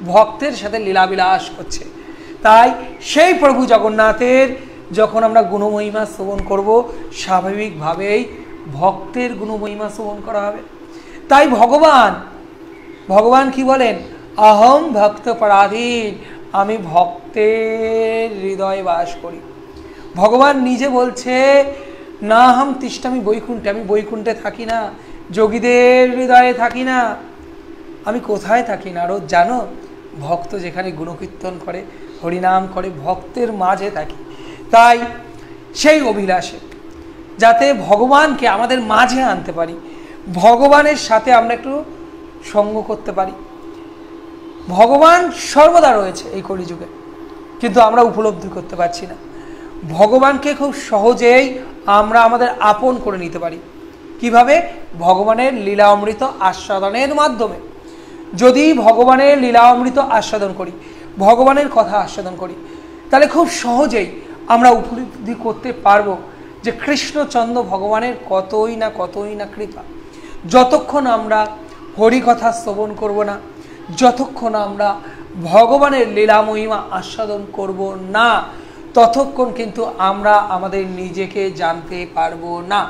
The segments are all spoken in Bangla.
ভক্তের সাথে লীলাবিলাস করছে। তাই সেই প্রভু জগন্নাথের যখন আমরা গুণমহিমা শ্রবণ করব, স্বাভাবিকভাবেই ভক্তের গুণমহিমা শ্রবণ করা হবে। তাই ভগবান কি বলেন? অহম ভক্ত পরাধীন, আমি ভক্তের হৃদয়ে বাস করি। ভগবান নিজে বলছে, না হাম তিষ্ঠামি বৈকুণ্ঠে, আমি বৈকুণ্ঠে থাকি না, যোগীদের হৃদয়ে থাকি না। আমি কোথায় থাকি নারদ জানো? ভক্ত যেখানে গুণকীর্তন করে, হরিনাম করে, ভক্তের মাঝে থাকি। তাই সেই অভিলাষে যাতে ভগবানকে আমাদের মাঝে আনতে পারি, ভগবানের সাথে আমরা একটু সঙ্গ করতে পারি। ভগবান সর্বদা রয়েছে এই কলিযুগে, কিন্তু আমরা উপলব্ধি করতে পারছি না। ভগবানকে খুব সহজেই আমরা আমাদের আপন করে নিতে পারি। কিভাবে? ভগবানের লীলা অমৃত আস্বাদনের মাধ্যমে। যদি ভগবানের লীলা অমৃত আস্বাদন করি, ভগবানের কথা আস্বাদন করি, তাহলে খুব সহজেই আমরা উপলব্ধি করতে পারবো যে কৃষ্ণচন্দ্র ভগবানের কতই না কৃপা। যতক্ষণ আমরা হরিকথা শ্রবণ করব না, যতক্ষণ আমরা ভগবানের লীলা মহিমা আস্বাদন করব না, ততক্ষণ কিন্তু আমরা আমাদের নিজেকে জানতে পারবো না।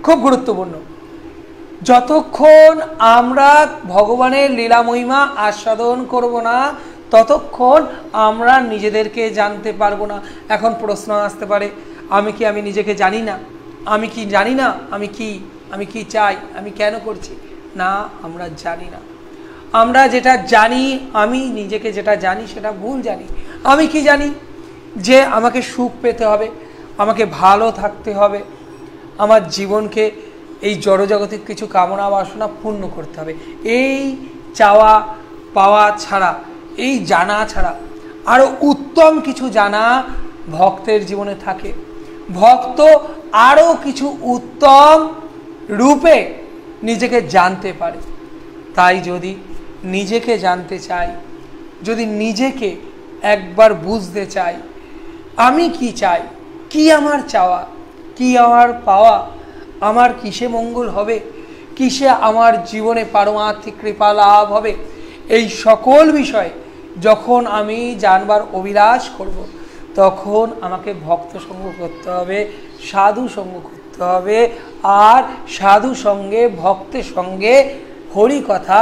খুব গুরুত্বপূর্ণ। যতক্ষণ আমরা ভগবানের লীলা মহিমা আস্বাদন করব না, ততক্ষণ আমরা নিজেদেরকে জানতে পারবো না। এখন প্রশ্ন আসতে পারে, আমি নিজেকে জানি না? আমি কি জানি না আমি কি চাই, আমি কেন করছি? না, আমরা জানি না। আমরা যেটা জানি, আমি নিজেকে যেটা জানি সেটা ভুল জানি। আমি কি জানি? যে আমাকে সুখ পেতে হবে, আমাকে ভালো থাকতে হবে, আমার জীবনকে এই জড়জাগতিক কিছু কামনা বাসনা পূর্ণ করতে হবে। এই চাওয়া পাওয়া ছাড়া, এই জানা ছাড়া আরও উত্তম কিছু জানা ভক্তের জীবনে থাকে। ভক্ত আরও কিছু উত্তম রূপে নিজেকে জানতে পারে। তাই যদি নিজেকে জানতে চাই, যদি নিজেকে একবার বুঝতে চাই, আমি কি চাই, কি আমার চাওয়া, কি আমার পাওয়া, আমার কিসে মঙ্গল হবে, কিসে আমার জীবনে পারমার্থিক কৃপা লাভ হবে, এই সকল বিষয়ে যখন আমি জানবার অভিলাষ করব, তখন আমাকে ভক্ত সঙ্গ করতে হবে, সাধু সঙ্গ করতে হবে। আর সাধু সঙ্গে, ভক্তের সঙ্গে হরি কথা,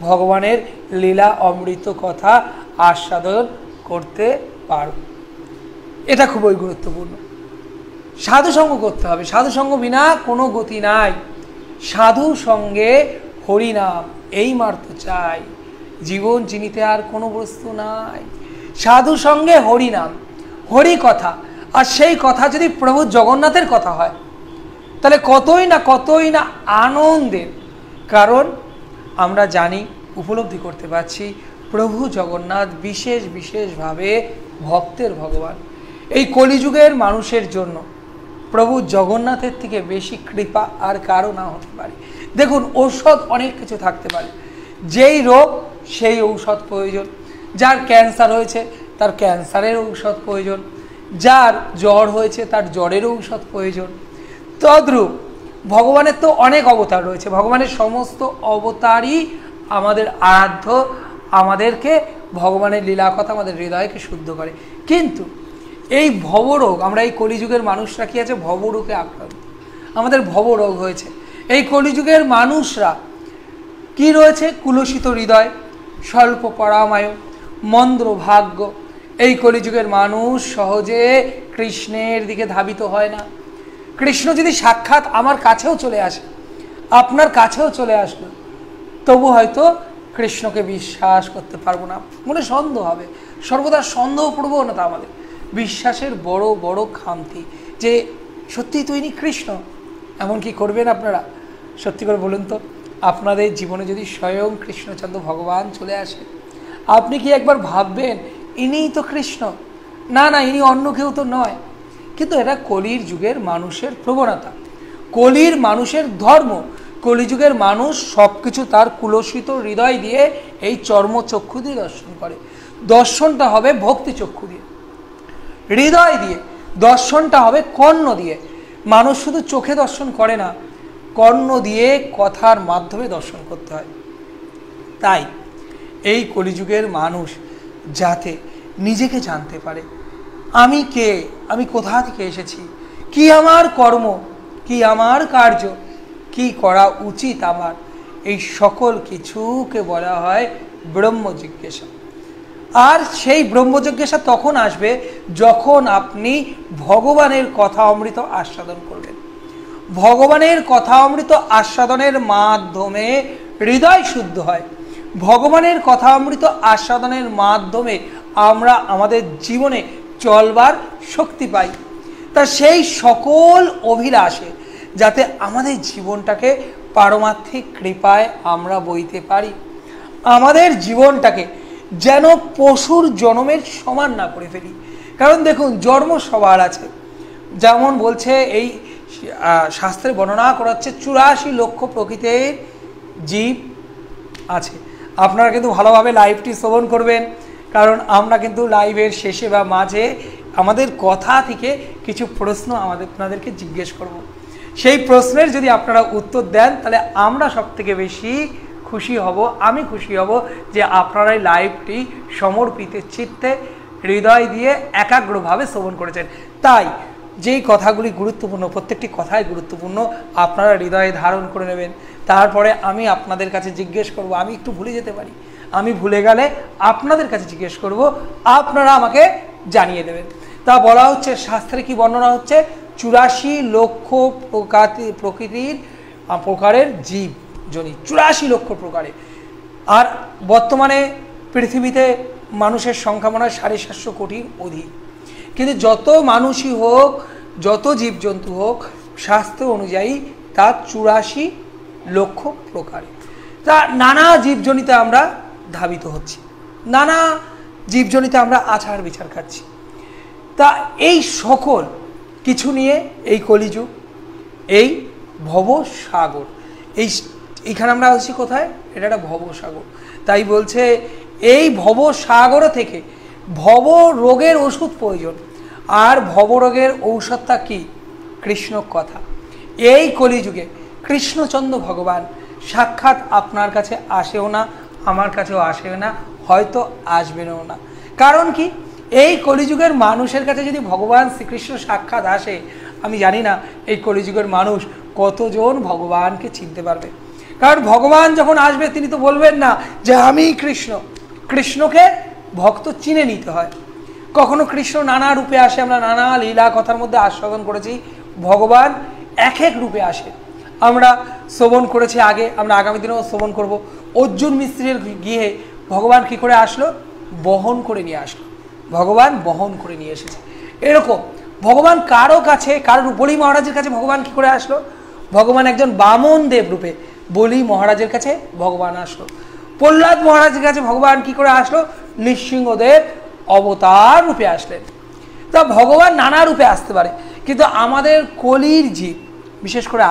ভগবানের লীলা অমৃত কথা আস্বাদন করতে পারব। এটা খুবই গুরুত্বপূর্ণ। সাধু সঙ্গ করতে হবে। সাধু সঙ্গ বিনা কোনো গতি নাই। সাধু সঙ্গে হরিনাম, এই মাত্র চাই। জীবন চিনিতে আর কোনো বস্তু নাই। সাধু সঙ্গে হরিনাম, হরি কথা। আর সেই কথা যদি প্রভু জগন্নাথের কথা হয়, তাহলে কতই না আনন্দের। কারণ আমরা জানি, উপলব্ধি করতে পারছি, প্রভু জগন্নাথ বিশেষভাবে ভক্তের ভগবান। এই কলিযুগের মানুষের জন্য প্রভু জগন্নাথের থেকে বেশি কৃপা আর কারো না হতে পারে। দেখুন, ঔষধ অনেক কিছু থাকতে পারে। যেই রোগ সেই ঔষধ প্রয়োজন। যার ক্যান্সার হয়েছে তার ক্যান্সারের ঔষধ প্রয়োজন, যার জ্বর হয়েছে তার জ্বরের ঔষধ প্রয়োজন। তদ্রূপ ভগবানের তো অনেক অবতার রয়েছে। ভগবানের সমস্ত অবতারই আমাদের আরাধ্য, আমাদেরকে ভগবানের লীলা কথা আমাদের হৃদয়কে শুদ্ধ করে। কিন্তু এই ভবরোগ, আমরা এই কলিযুগের মানুষরা কি আছে, ভবরোগে আক্রান্ত। আমাদের ভবরোগ হয়েছে। এই কলিযুগের মানুষরা কি রয়েছে? কুলসিত হৃদয়, স্বল্প পরামায়, মন্দ্র ভাগ্য। এই কলিযুগের মানুষ সহজে কৃষ্ণের দিকে ধাবিত হয় না। কৃষ্ণ যদি সাক্ষাৎ আমার কাছেও চলে আসে, আপনার কাছেও চলে আসলো, তবু হয়তো কৃষ্ণকে বিশ্বাস করতে পারবো না, মনে সন্দেহ হবে। সর্বদা সন্দেহ প্রবণতা আমাদের, বিশ্বাসের বড় খামতি যে সত্যিই তো ইনি কৃষ্ণ। এমন কি করবেন আপনারা? সত্যি করে বলুন তো, আপনাদের জীবনে যদি স্বয়ং কৃষ্ণচন্দ্র ভগবান চলে আসে, আপনি কি একবার ভাববেন ইনিই তো কৃষ্ণ? না, ইনি অন্য কেউ তো নয়। কিন্তু এটা কলির যুগের মানুষের প্রবণতা, কলির মানুষের ধর্ম। কলিযুগের মানুষ সব কিছু তার কুলসিত হৃদয় দিয়ে, এই চর্মচক্ষু দিয়ে দর্শন করে। দর্শনটা হবে ভক্তি চক্ষু দিয়ে, হৃদয় দিয়ে। দর্শনটা হবে কর্ণ দিয়ে। মানুষ শুধু চোখে দর্শন করে না, কর্ণ দিয়ে, কথার মাধ্যমে দর্শন করতে হয়। তাই এই কলিযুগের মানুষ যাতে নিজেকে জানতে পারে, আমি কে, আমি কোথা থেকে এসেছি, কি আমার কর্ম, কি আমার কার্য, কি করা উচিত আমার, এই সকল কিছুকে বলা হয় ব্রহ্ম জিজ্ঞাসা। আর সেই ব্রহ্ম জিজ্ঞাসা তখন আসবে যখন আপনি ভগবানের কথা অমৃত আস্বাদন করবেন। ভগবানের কথা অমৃত আস্বাদনের মাধ্যমে হৃদয় শুদ্ধ হয়। ভগবানের কথা অমৃত আস্বাদনের মাধ্যমে আমরা আমাদের জীবনে চলবার শক্তি পাই। তা সেই সকল অভিলাষে যাতে আমাদের জীবনটাকে পারমার্থিক কৃপায় আমরা বইতে পারি, আমাদের জীবনটাকে যেন পশুর জন্মের সমান না করে ফেলি। কারণ দেখুন, জন্ম সবার আছে, যেমন বলছে এই শাস্ত্রে বর্ণনা করা হচ্ছে 84 লক্ষ প্রকৃতির জীব আছে। আপনারা কিন্তু ভালোভাবে লাইভটি শ্রবণ করবেন, কারণ আমরা কিন্তু লাইভের শেষে বা মাঝে আমাদের কথা থেকে কিছু প্রশ্ন আপনাদেরকে জিজ্ঞেস করব। সেই প্রশ্নের যদি আপনারা উত্তর দেন তাহলে আমরা সবথেকে বেশি খুশি হব, আমি খুশি হব যে আপনারা এই লাইভটি সমর্পিত চিত্তে হৃদয় দিয়ে একাগ্রভাবে শ্রবণ করেছেন। তাই যেই কথাগুলি গুরুত্বপূর্ণ, প্রত্যেকটি কথাই গুরুত্বপূর্ণ, আপনারা হৃদয়ে ধারণ করে নেবেন। তারপরে আমি আপনাদের কাছে জিজ্ঞেস করব, আমি একটু ভুলে যেতে পারি, আমি ভুলে গেলে আপনাদের কাছে জিজ্ঞেস করব, আপনারা আমাকে জানিয়ে দেবেন। তা বলা হচ্ছে, শাস্ত্রে কি বর্ণনা হচ্ছে, 84 লক্ষ প্রকৃতির প্রকারের জীব জনি, 84 লক্ষ প্রকারে। আর বর্তমানে পৃথিবীতে মানুষের সংখ্যা মনে হয় 750 কোটির অধিক। কিন্তু যত মানুষই হোক, যত জীবজন্তু হোক, শাস্ত্র অনুযায়ী তা 84 লক্ষ প্রকারে। তা নানা জীবজনিতে আমরা ধাবিত হচ্ছি, নানা জীবজনিতে আমরা আচার বিচার খাচ্ছি। তা এই সকল কিছু নিয়ে এই কলিযুগ, এই ভবসাগর, এইখানে আমরা আছি কোথায়, এটা একটা ভবসাগর। তাই বলছে এই ভবসাগর থেকে ভব রোগের ওষুধ প্রয়োজন। আর ভবরোগের ঔষধটা কি? কৃষ্ণ কথা। এই কলিযুগে কৃষ্ণচন্দ্র ভগবান সাক্ষাৎ আপনার কাছে আসেও না, আমার কাছেও আসেও না, হয়তো আসবেনও না। কারণ কি, এই কলিযুগের মানুষের কাছে যদি ভগবান শ্রীকৃষ্ণ সাক্ষাৎ আসে, আমি জানি না এই কলিযুগের মানুষ কতজন ভগবানকে চিনতে পারবে। কারণ ভগবান যখন আসবে তিনি তো বলবেন না যে আমি কৃষ্ণ। কৃষ্ণকে ভক্ত চিনে নিতে হয়। কখনো কৃষ্ণ নানা রূপে আসে, আমরা নানা লীলা কথার মধ্যে আস্বাদন করেছি। ভগবান এক এক রূপে আসে, আমরা শ্রবণ করেছি আগে, আমরা আগামী দিনেও শ্রবণ করব। অর্জুন মিশ্রের গৃহে ভগবান কি করে আসলো? বহন করে নিয়ে আসলো। ভগবান বহন করে নিয়ে এসেছে। এরকম ভগবান কারো কাছে, কারোর বলি মহারাজের কাছে ভগবান কি করে আসলো? ভগবান একজন বামন দেব রূপে বলি মহারাজের কাছে ভগবান আসলো। প্রহ্লাদ মহারাজের কাছে ভগবান কি করে আসলো? নৃসিংহদেব অবতার রূপে আসলেন। তা ভগবান নানা রূপে আসতে পারে, কিন্তু আমাদের কলির জীব, বিশেষ করে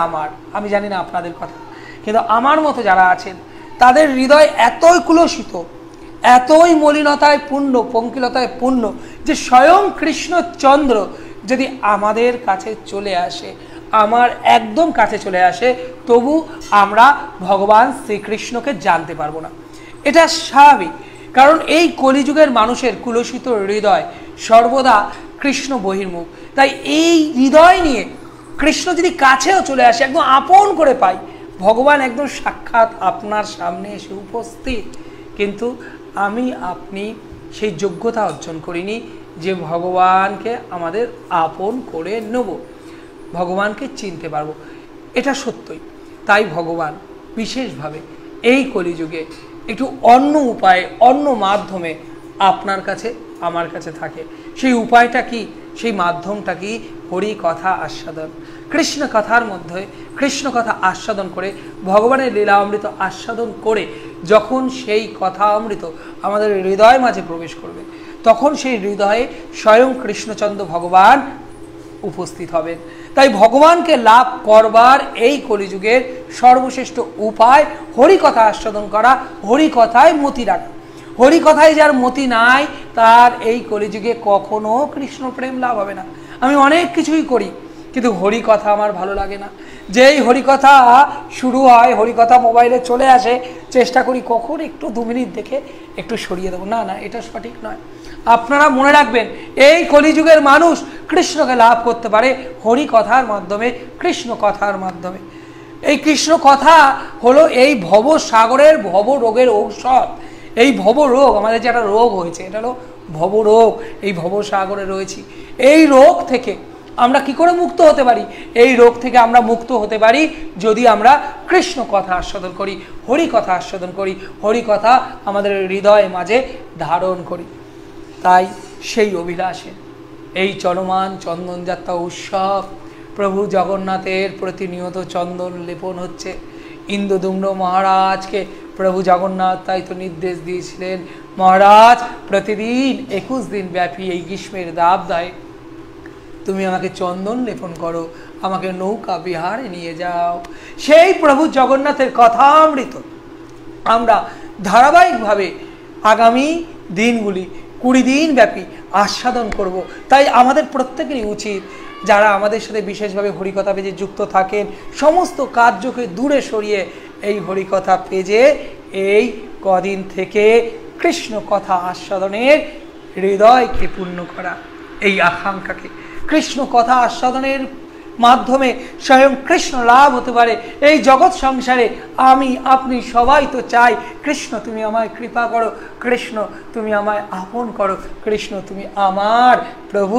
আমি জানি না আপনাদের কথা, কিন্তু আমার মতো যারা আছেন তাদের হৃদয় এতই কুলসিত, এতই মলিনতায় পূর্ণ, পঙ্কিলতায় পূর্ণ, যে স্বয়ং কৃষ্ণচন্দ্র যদি আমাদের কাছে চলে আসে, আমার একদম কাছে চলে আসে, তবু আমরা ভগবান শ্রীকৃষ্ণকে জানতে পারবো না। এটা স্বাভাবিক, কারণ এই কলিযুগের মানুষের কুলসিত হৃদয় সর্বদা কৃষ্ণ বহির্মুখ। তাই এই হৃদয় নিয়ে কৃষ্ণ যদি কাছেও চলে আসে, একদম আপন করে পাই, ভগবান একদম সাক্ষাৎ আপনার সামনে এসে উপস্থিত, কিন্তু আপনি সেই যোগ্যতা অর্জন করিনি যে ভগবানকে আমাদের আপন করে নেব, ভগবানকে চিনতে পারবো। এটা সত্যই। তাই ভগবান বিশেষভাবে এই কলিযুগে একটু অন্য উপায়ে, অন্য মাধ্যমে আপনার কাছে, আমার কাছে থাকে। সেই উপায়টা কি, সেই মাধ্যমটা কি? হরি কথা আস্বাদন। কৃষ্ণ কথার মধ্যে কৃষ্ণ কথা আস্বাদন করে, ভগবানের লীলা অমৃত আস্বাদন করে যখন সেই কথা অমৃত আমাদের হৃদয় মাঝে প্রবেশ করবে, তখন সেই হৃদয়ে স্বয়ং কৃষ্ণচন্দ্র ভগবান উপস্থিত হবেন। তাই ভগবানকে লাভ করবার এই কলিযুগের সর্বশ্রেষ্ঠ উপায় হরিকথা আস্বাদন করা, হরিকথায় মতি রাখা। হরিকথায় যার মতি নাই, তার এই কলিযুগে কখনো কৃষ্ণ প্রেম লাভ হবে না। আমি অনেক কিছুই করি, কিন্তু হরিকথা আমার ভালো লাগে না। যেই হরিকথা শুরু হয়, হরিকথা মোবাইলে চলে আসে, চেষ্টা করি কখন একটু 2 মিনিট দেখে একটু সরিয়ে দেবো। না, এটা সঠিক নয়। আপনারা মনে রাখবেন, এই কলিযুগের মানুষ কৃষ্ণকে লাভ করতে পারে হরিকথার মাধ্যমে, কৃষ্ণ কথার মাধ্যমে। এই কৃষ্ণ কথা হলো এই ভব সাগরের ভব রোগের ঔষধ। এই ভব রোগ, আমাদের যে একটা রোগ হয়েছে, এটা হলো ভব রোগ। এই ভব সাগরে রয়েছি। এই রোগ থেকে আমরা কি করে মুক্ত হতে পারি? এই রোগ থেকে আমরা মুক্ত হতে পারি যদি আমরা কৃষ্ণ কথা আস্বাদন করি, হরি কথা আস্বাদন করি, হরি কথা আমাদের হৃদয়ে মাঝে ধারণ করি। তাই সেই অভিলাষে এই চলমান চন্দনযাত্রা উৎসব, প্রভু জগন্নাথের প্রতিনিয়ত চন্দন লেপন হচ্ছে। ইন্দ্রদুম্ন মহারাজকে প্রভু জগন্নাথ তাই তো নির্দেশ দিয়েছিলেন, মহারাজ প্রতিদিন 21 দিন ব্যাপী এই গ্রীষ্মের দাবদাহে তুমি আমাকে চন্দন লেপন করো, আমাকে নৌকা বিহারে নিয়ে যাও। সেই প্রভু জগন্নাথের কথামৃত আমরা ধারাবাহিকভাবে আগামী দিনগুলি 20 দিন ব্যাপী আস্বাদন করব। তাই আমাদের প্রত্যেকেরই উচিত, যারা আমাদের সাথে বিশেষভাবে হরিকথা পেজে যুক্ত থাকেন, সমস্ত কার্যকে দূরে সরিয়ে এই হরিকথা পেজে এই কদিন থেকে কৃষ্ণ কথা আস্বাদনের হৃদয়কে পূর্ণ করা, এই আকাঙ্ক্ষাকে কৃষ্ণ কথা আস্বাদনের মাধ্যমে স্বয়ং কৃষ্ণ লাভ হতে পারে এই জগৎ সংসারে। আমি আপনি সবাই তো চাই, কৃষ্ণ তুমি আমায় কৃপা করো, কৃষ্ণ তুমি আমায় আপন করো, কৃষ্ণ তুমি আমার, প্রভু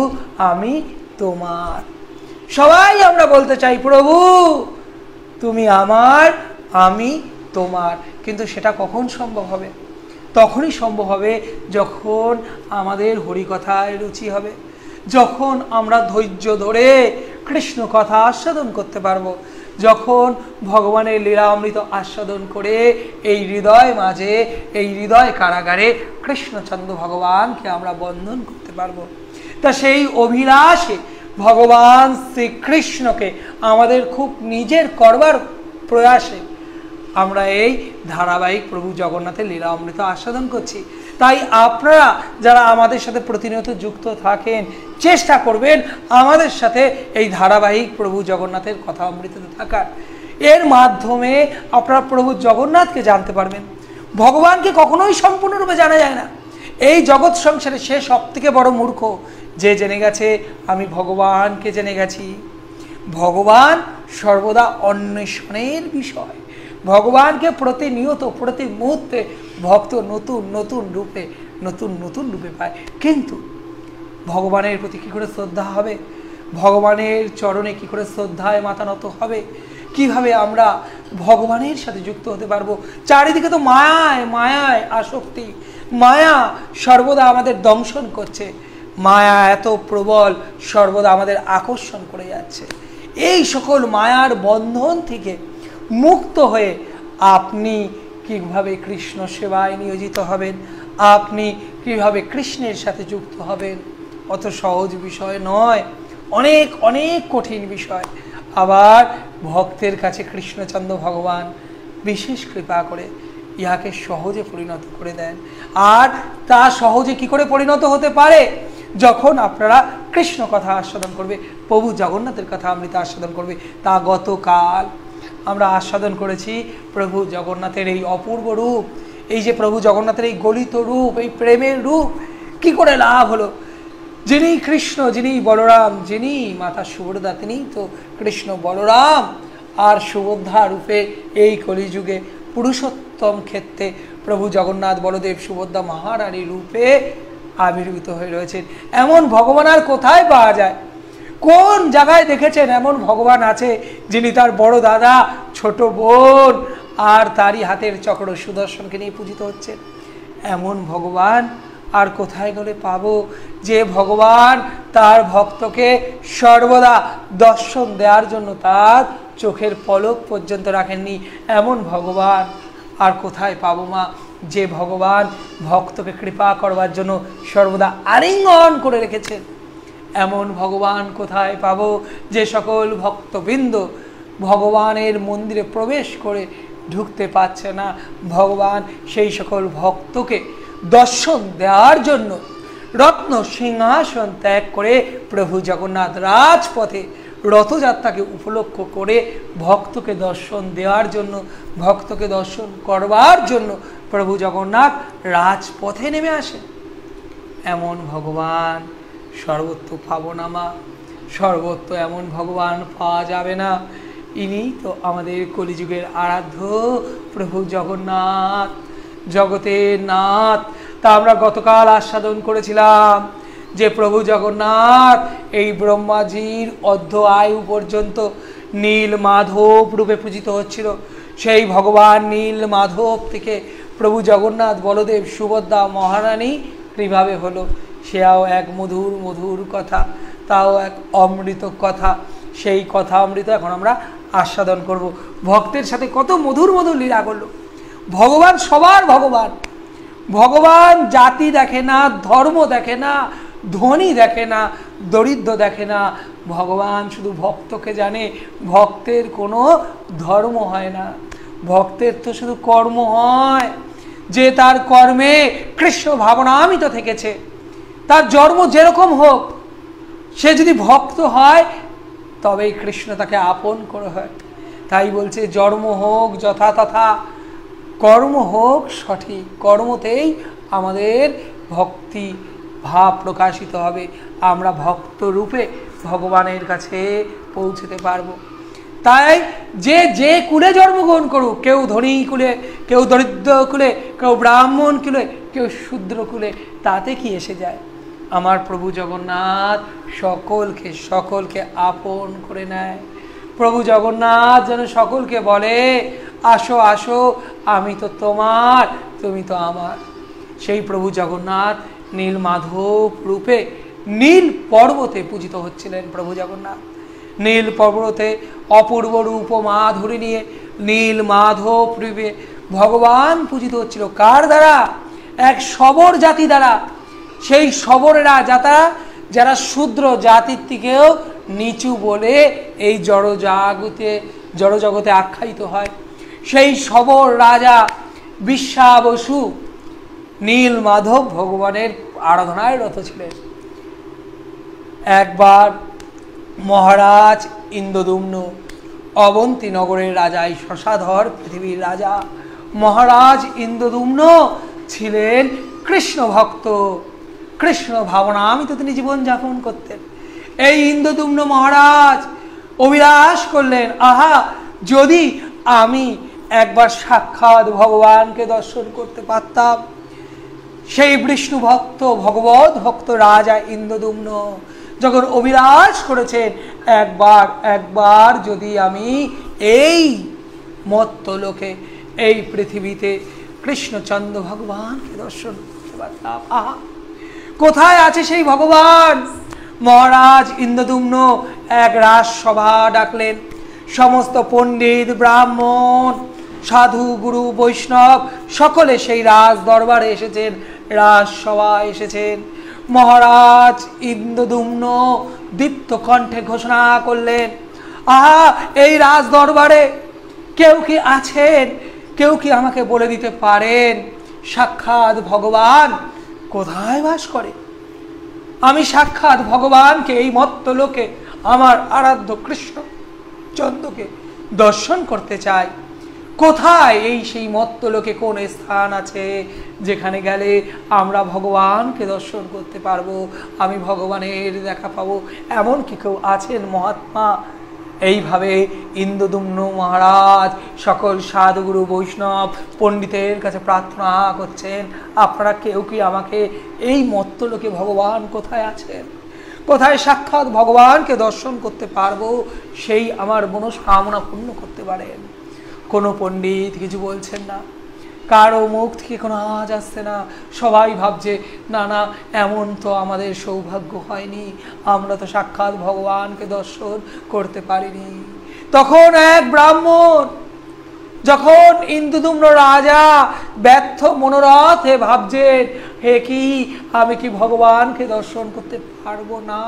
আমি তোমার। সবাই আমরা বলতে চাই, প্রভু তুমি আমার, আমি তোমার। কিন্তু সেটা কখন সম্ভব হবে? তখনই সম্ভব হবে যখন আমাদের হরিকথায় রুচি হবে, যখন আমরা ধৈর্য ধরে কৃষ্ণ কথা আস্বাদন করতে পারবো, যখন ভগবানের লীলামৃত আস্বাদন করে এই হৃদয় মাঝে, এই হৃদয় কারাগারে কৃষ্ণচন্দ্র ভগবানকে আমরা বন্ধন করতে পারবো। তা সেই অভিলাষে ভগবান শ্রীকৃষ্ণকে আমাদের খুব নিজের করবার প্রয়াসে আমরা এই ধারাবাহিক প্রভু জগন্নাথের লীলা অমৃত আস্বাদন করছি। তাই আপনারা যারা আমাদের সাথে প্রতিনিয়ত যুক্ত থাকেন, চেষ্টা করবেন আমাদের সাথে এই ধারাবাহিক প্রভু জগন্নাথের কথা অমৃততে থাকার। এর মাধ্যমে আপনারা প্রভু জগন্নাথকে জানতে পারবেন। ভগবানকে কখনোই সম্পূর্ণরূপে জানা যায় না। এই জগৎ সংসারে সে সব থেকে বড় মূর্খ, যে জেনে গেছে আমি ভগবানকে জেনে গেছি। ভগবান সর্বদা অন্বেষণের বিষয়। ভগবানকে প্রতিনিয়ত প্রতি মুহূর্তে ভক্ত নতুন নতুন রূপে পায়। কিন্তু ভগবানের প্রতি কী করে শ্রদ্ধা হবে? ভগবানের চরণে কী করে শ্রদ্ধায় মাথা নত হবে? কিভাবে আমরা ভগবানের সাথে যুক্ত হতে পারবো? চারিদিকে তো মায়ায় আসক্তি, মায়া সর্বদা আমাদের দংশন করছে। মায়া এত প্রবল, সর্বদা আমাদের আকর্ষণ করে যাচ্ছে। এই সকল মায়ার বন্ধন থেকে মুক্ত হয়ে আপনি কিভাবে কৃষ্ণ সেবায় নিয়োজিত হবেন, আপনি কিভাবে কৃষ্ণের সাথে যুক্ত হবেন, অত সহজ বিষয় নয়, অনেক অনেক কঠিন বিষয়। আবার ভক্তের কাছে কৃষ্ণচন্দ্র ভগবান বিশেষ কৃপা করে ইহাকে সহজে পরিণত করে দেন। আর তা সহজে কি করে পরিণত হতে পারে? যখন আপনারা কৃষ্ণ কথা আস্বাদন করবে, প্রভু জগন্নাথের কথা অমৃত আস্বাদন করবে। তা গতকাল আমরা আস্বাদন করেছি প্রভু জগন্নাথের এই অপূর্ব রূপ, এই যে প্রভু জগন্নাথের এই গলিত রূপ, এই প্রেমের রূপ কি করে লাভ হলো। যিনি কৃষ্ণ, যিনি বলরাম, যিনি মাতা সুভদ্রা, তিনি তো কৃষ্ণ বলরাম আর সুভদ্রা রূপে এই কলিযুগে পুরুষোত্তম ক্ষেত্রে প্রভু জগন্নাথ বলদেব সুভদ্রা মহারানী রূপে আবির্ভূত হয়ে রয়েছেন। এমন ভগবান আর কোথায় পাওয়া যায়? কোন জায়গায় দেখেছেন এমন ভগবান আছে যিনি তার বড় দাদা, ছোট বোন আর তারই হাতের চক্র সুদর্শনকে নিয়ে পূজিত হচ্ছেন? এমন ভগবান আর কোথায় গেলে পাবো? যে ভগবান তার ভক্তকে সর্বদা দর্শন দেওয়ার জন্য তার চোখের পলক পর্যন্ত রাখেননি, এমন ভগবান আর কোথায় পাবো মা? যে ভগবান ভক্তকে কৃপা করবার জন্য সর্বদা আলিঙ্গন করে রেখেছেন, এমন ভগবান কোথায় পাবো? যে সকল ভক্তবৃন্দ ভগবানের মন্দিরে প্রবেশ করে ঢুকতে পারছে না, ভগবান সেই সকল ভক্তকে দর্শন দেওয়ার জন্য রত্ন সিংহাসন ত্যাগ করে প্রভু জগন্নাথ রাজপথে রথযাত্রাকে উপলক্ষ করে ভক্তকে দর্শন দেওয়ার জন্য, ভক্তকে দর্শন করবার জন্য প্রভু জগন্নাথ রাজপথে নেমে আসেন। এমন ভগবান সর্বত্র পাবো না মা, সর্বত্র এমন ভগবান পাওয়া যাবে না। ইনি তো আমাদের কলিযুগের আরাধ্য প্রভু জগন্নাথ, জগতের নাথ। তা আমরা গতকাল আস্বাদন করেছিলাম যে প্রভু জগন্নাথ এই ব্রহ্মাজির অর্ধ আয়ু পর্যন্ত নীল মাধব রূপে পূজিত হচ্ছিল। সেই ভগবান নীল মাধব থেকে প্রভু জগন্নাথ, বলদেব, সুভদ্রা, মহারানী কিভাবে হলো, সেও এক মধুর মধুর কথা, তাও এক অমৃত কথা। সেই কথা অমৃত এখন আমরা আস্বাদন করব। ভক্তের সাথে কত মধুর মধুর লীলা করলো। ভগবান সবার ভগবান। ভগবান জাতি দেখে না, ধর্ম দেখে না, ধনী দেখে না, দরিদ্র দেখে না। ভগবান শুধু ভক্তকে জানে। ভক্তের কোনো ধর্ম হয় না, ভক্তের তো শুধু কর্ম হয়। যে তার কর্মে কৃষ্ণ ভাবনামিত থেকেছে, তার জন্ম যেরকম হোক, সে যদি ভক্ত হয় তবেই কৃষ্ণ তাকে আপন করে হয়। তাই বলছে জন্ম হোক যথা তথা, কর্ম হোক সঠিক, কর্মতেই আমাদের ভক্তি ভাব প্রকাশিত হবে। আমরা ভক্ত রূপে ভগবানের কাছে পৌঁছতে পারবো। তাই যে যে কুলে জন্মগ্রহণ করুক, কেউ ধনী কুলে, কেউ দরিদ্র কুলে, কেউ ব্রাহ্মণ কুলে, কেউ শূদ্র কুলে, তাতে কি এসে যায়? আমার প্রভু জগন্নাথ সকলকে সকলকে আপন করে নেয়। প্রভু জগন্নাথ যেন সকলকে বলে, আসো আসো, আমি তো তোমার, তুমি তো আমার। সেই প্রভু জগন্নাথ নীল মাধব রূপে নীল পর্বতে পূজিত হচ্ছিলেন। প্রভু জগন্নাথ নীল পর্বতে অপূর্ব রূপ মাধুরী নিয়ে নীল মাধব রূপে ভগবান পূজিত হচ্ছিল। কার দ্বারা? এক শবর জাতি দ্বারা। সেই শবরেরা যারা শূদ্র জাতির থেকেও নিচু বলে এই জড়জগতে আখ্যায়িত হয়। সেই শবর রাজা বিশ্বাবসু নীল মাধব ভগবানের আরাধনায় রত ছিলেন। একবার মহারাজ ইন্দ্রদুম্ন, অবন্তী নগরের রাজা, এই শশাধর পৃথিবীর রাজা মহারাজ ইন্দ্রদুম্ন ছিলেন কৃষ্ণ ভক্ত। কৃষ্ণ ভাবনামিত তিনি জীবনযাপন করতেন। এই ইন্দ্রদুম্ন মহারাজ অভিলাষ করলেন, আহা, যদি আমি একবার সাক্ষাৎ ভগবানকে দর্শন করতে পারতাম। সেই বিষ্ণু ভক্ত, ভগবত ভক্ত রাজা ইন্দ্রদুম্ন যখন অভিলাষ করেছেন, একবার যদি আমি এই মর্ত্যলোকে, এই পৃথিবীতে কৃষ্ণচন্দ্র ভগবানকে দর্শন করতে পারতাম। আহা, কোথায় আছে সেই ভগবান? মহারাজ ইন্দ্রদুম্ন এক রাজসভা ডাকলেন। সমস্ত পণ্ডিত, ব্রাহ্মণ, সাধু, গুরু, বৈষ্ণব সকলে সেই রাজ দরবারে এসেছেন, রাজসভায় এসেছেন। মহারাজ ইন্দ্রদুম্ন দীপ্ত কণ্ঠে ঘোষণা করলেন, আহা, এই রাজ দরবারে কেউ কি আছেন? কেউ কি আমাকে বলে দিতে পারেন সাক্ষাৎ ভগবান কোথায় বাস করে? আমি সাক্ষাৎ ভগবানকে এই মর্ত্যলোকে, আমার আরাধ্য কৃষ্ণ চন্দ্রকে দর্শন করতে চাই। কোথায় এই সেই মর্ত্যলোকে কোন স্থান আছে যেখানে গেলে আমরা ভগবানকে দর্শন করতে পারবো, আমি ভগবানের দেখা পাবো? এমন কি কেউ আছেন মহাত্মা? এইভাবে ইন্দ্রদুম্ন মহারাজ সকল সাধুগুরু, বৈষ্ণব, পণ্ডিতের কাছে প্রার্থনা করছেন, আপনারা কেউ কি আমাকে এই মর্ত্যলোকে ভগবান কোথায় আছেন, কোথায় সাক্ষাৎ ভগবানকে দর্শন করতে পারবো, সেই আমার মনস্কামনা পূর্ণ করতে পারেন? কোনো পণ্ডিত কিছু বলছেন না, কারো মুখ থেকে কোনো আওয়াজ আসছে না। সবাই ভাবছে, না না, এমন তো আমাদের সৌভাগ্য হয়নি, আমরা তো সাক্ষাৎ ভগবানকে দর্শন করতে পারিনি। তখন এক ব্রাহ্মণ, যখন ইন্দ্রদুম্ন রাজা ব্যর্থ মনোরথে ভাবছেন, হে কি, আমি কি ভগবানকে দর্শন করতে পারবো না,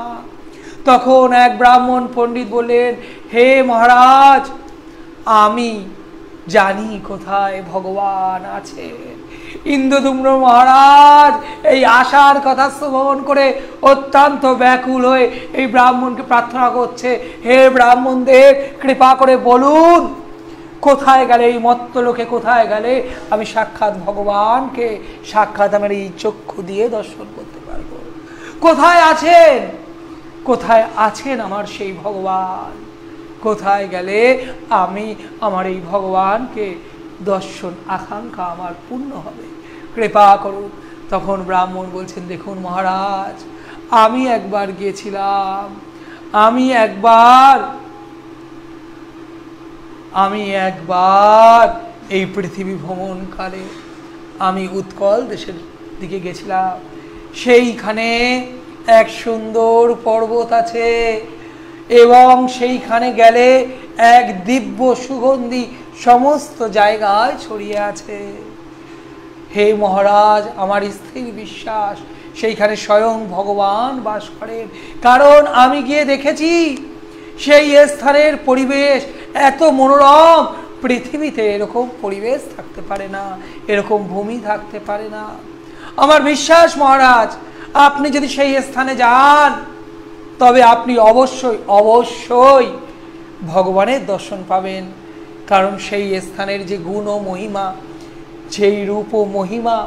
তখন এক ব্রাহ্মণ পণ্ডিত বললেন, হে মহারাজ, আমি জানি কোথায় ভগবান আছে। ইন্দ্রদুম্ন মহারাজ এই আশার কথা শ্রবণ করে অত্যন্ত ব্যাকুল হয়ে এই ব্রাহ্মণকে প্রার্থনা করছে, হে ব্রাহ্মণদেব কৃপা করে বলুন কোথায় গেলে, এই মত্তলোকে কোথায় গেলে আমি সাক্ষাৎ ভগবানকে সাক্ষাৎ আমার এই চক্ষু দিয়ে দর্শন করতে পারবো। কোথায় আছেন, কোথায় আছেন আমার সেই ভগবান, কোথায় গেলে আমি আমার এই ভগবানকে দর্শন আকাঙ্ক্ষা আমার পূর্ণ হবে, কৃপা করুন। তখন ব্রাহ্মণ বলছেন, দেখুন মহারাজ, আমি একবার গিয়েছিলাম, আমি একবার এই পৃথিবী ভ্রমণকালে আমি উৎকল দেশের দিকে গেছিলাম। সেইখানে এক সুন্দর পর্বত আছে এবং সেইখানে গেলে এক দিব্য সুগন্ধি সমস্ত জায়গায় ছড়িয়ে আছে। হে মহারাজ, আমার স্থির বিশ্বাস সেইখানে স্বয়ং ভগবান বাস করেন, কারণ আমি গিয়ে দেখেছি সেই স্থানের পরিবেশ এত মনোরম, পৃথিবীতে এরকম পরিবেশ থাকতে পারে না, এরকম ভূমি থাকতে পারে না। আমার বিশ্বাস মহারাজ, আপনি যদি সেই স্থানে যান তবে আপনি অবশ্যই অবশ্যই ভগবানের দর্শন পাবেন, কারণ সেই স্থানের যে গুণ ও মহিমা, সেই রূপ ও মহিমা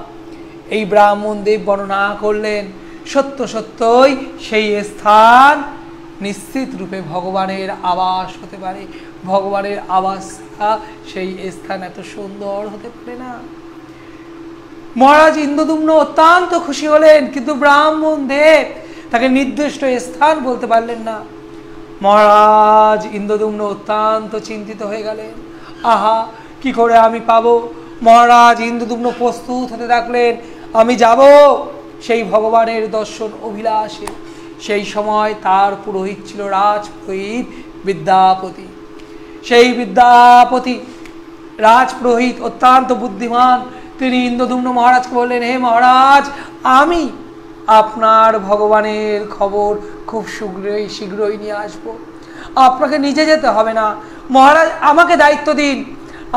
এই ব্রাহ্মণদেব বর্ণনা করলেন। সত্য সত্যই সেই স্থান নিশ্চিত রূপে ভগবানের আবাস হতে পারে, ভগবানের আবাস সেই স্থান এত সুন্দর হতে পারে না। মহারাজ ইন্দ্রদুম্ন অত্যন্ত খুশি হলেন, কিন্তু ব্রাহ্মণদেব তাকে নির্দিষ্ট স্থান বলতে পারলেন না। মহারাজ ইন্দ্রদুম্ন অত্যন্ত চিন্তিত হয়ে গেলেন, আহা কি করে আমি পাবো। মহারাজ ইন্দ্রদুম্ন প্রস্তুত হতে থাকলেন, আমি যাব সেই ভগবানের দর্শন অভিলাষে। সেই সময় তার পুরোহিত ছিল রাজপুরোহিত বিদ্যাপতি। সেই বিদ্যাপতি রাজপুরোহিত অত্যন্ত বুদ্ধিমান, তিনি ইন্দ্রদুম্ন মহারাজকে বললেন, হে মহারাজ, আমি আপনার ভগবানের খবর খুব শীঘ্রই নিয়ে আসব, আপনাকে নিজে যেতে হবে না। মহারাজ আমাকে দায়িত্ব দিন,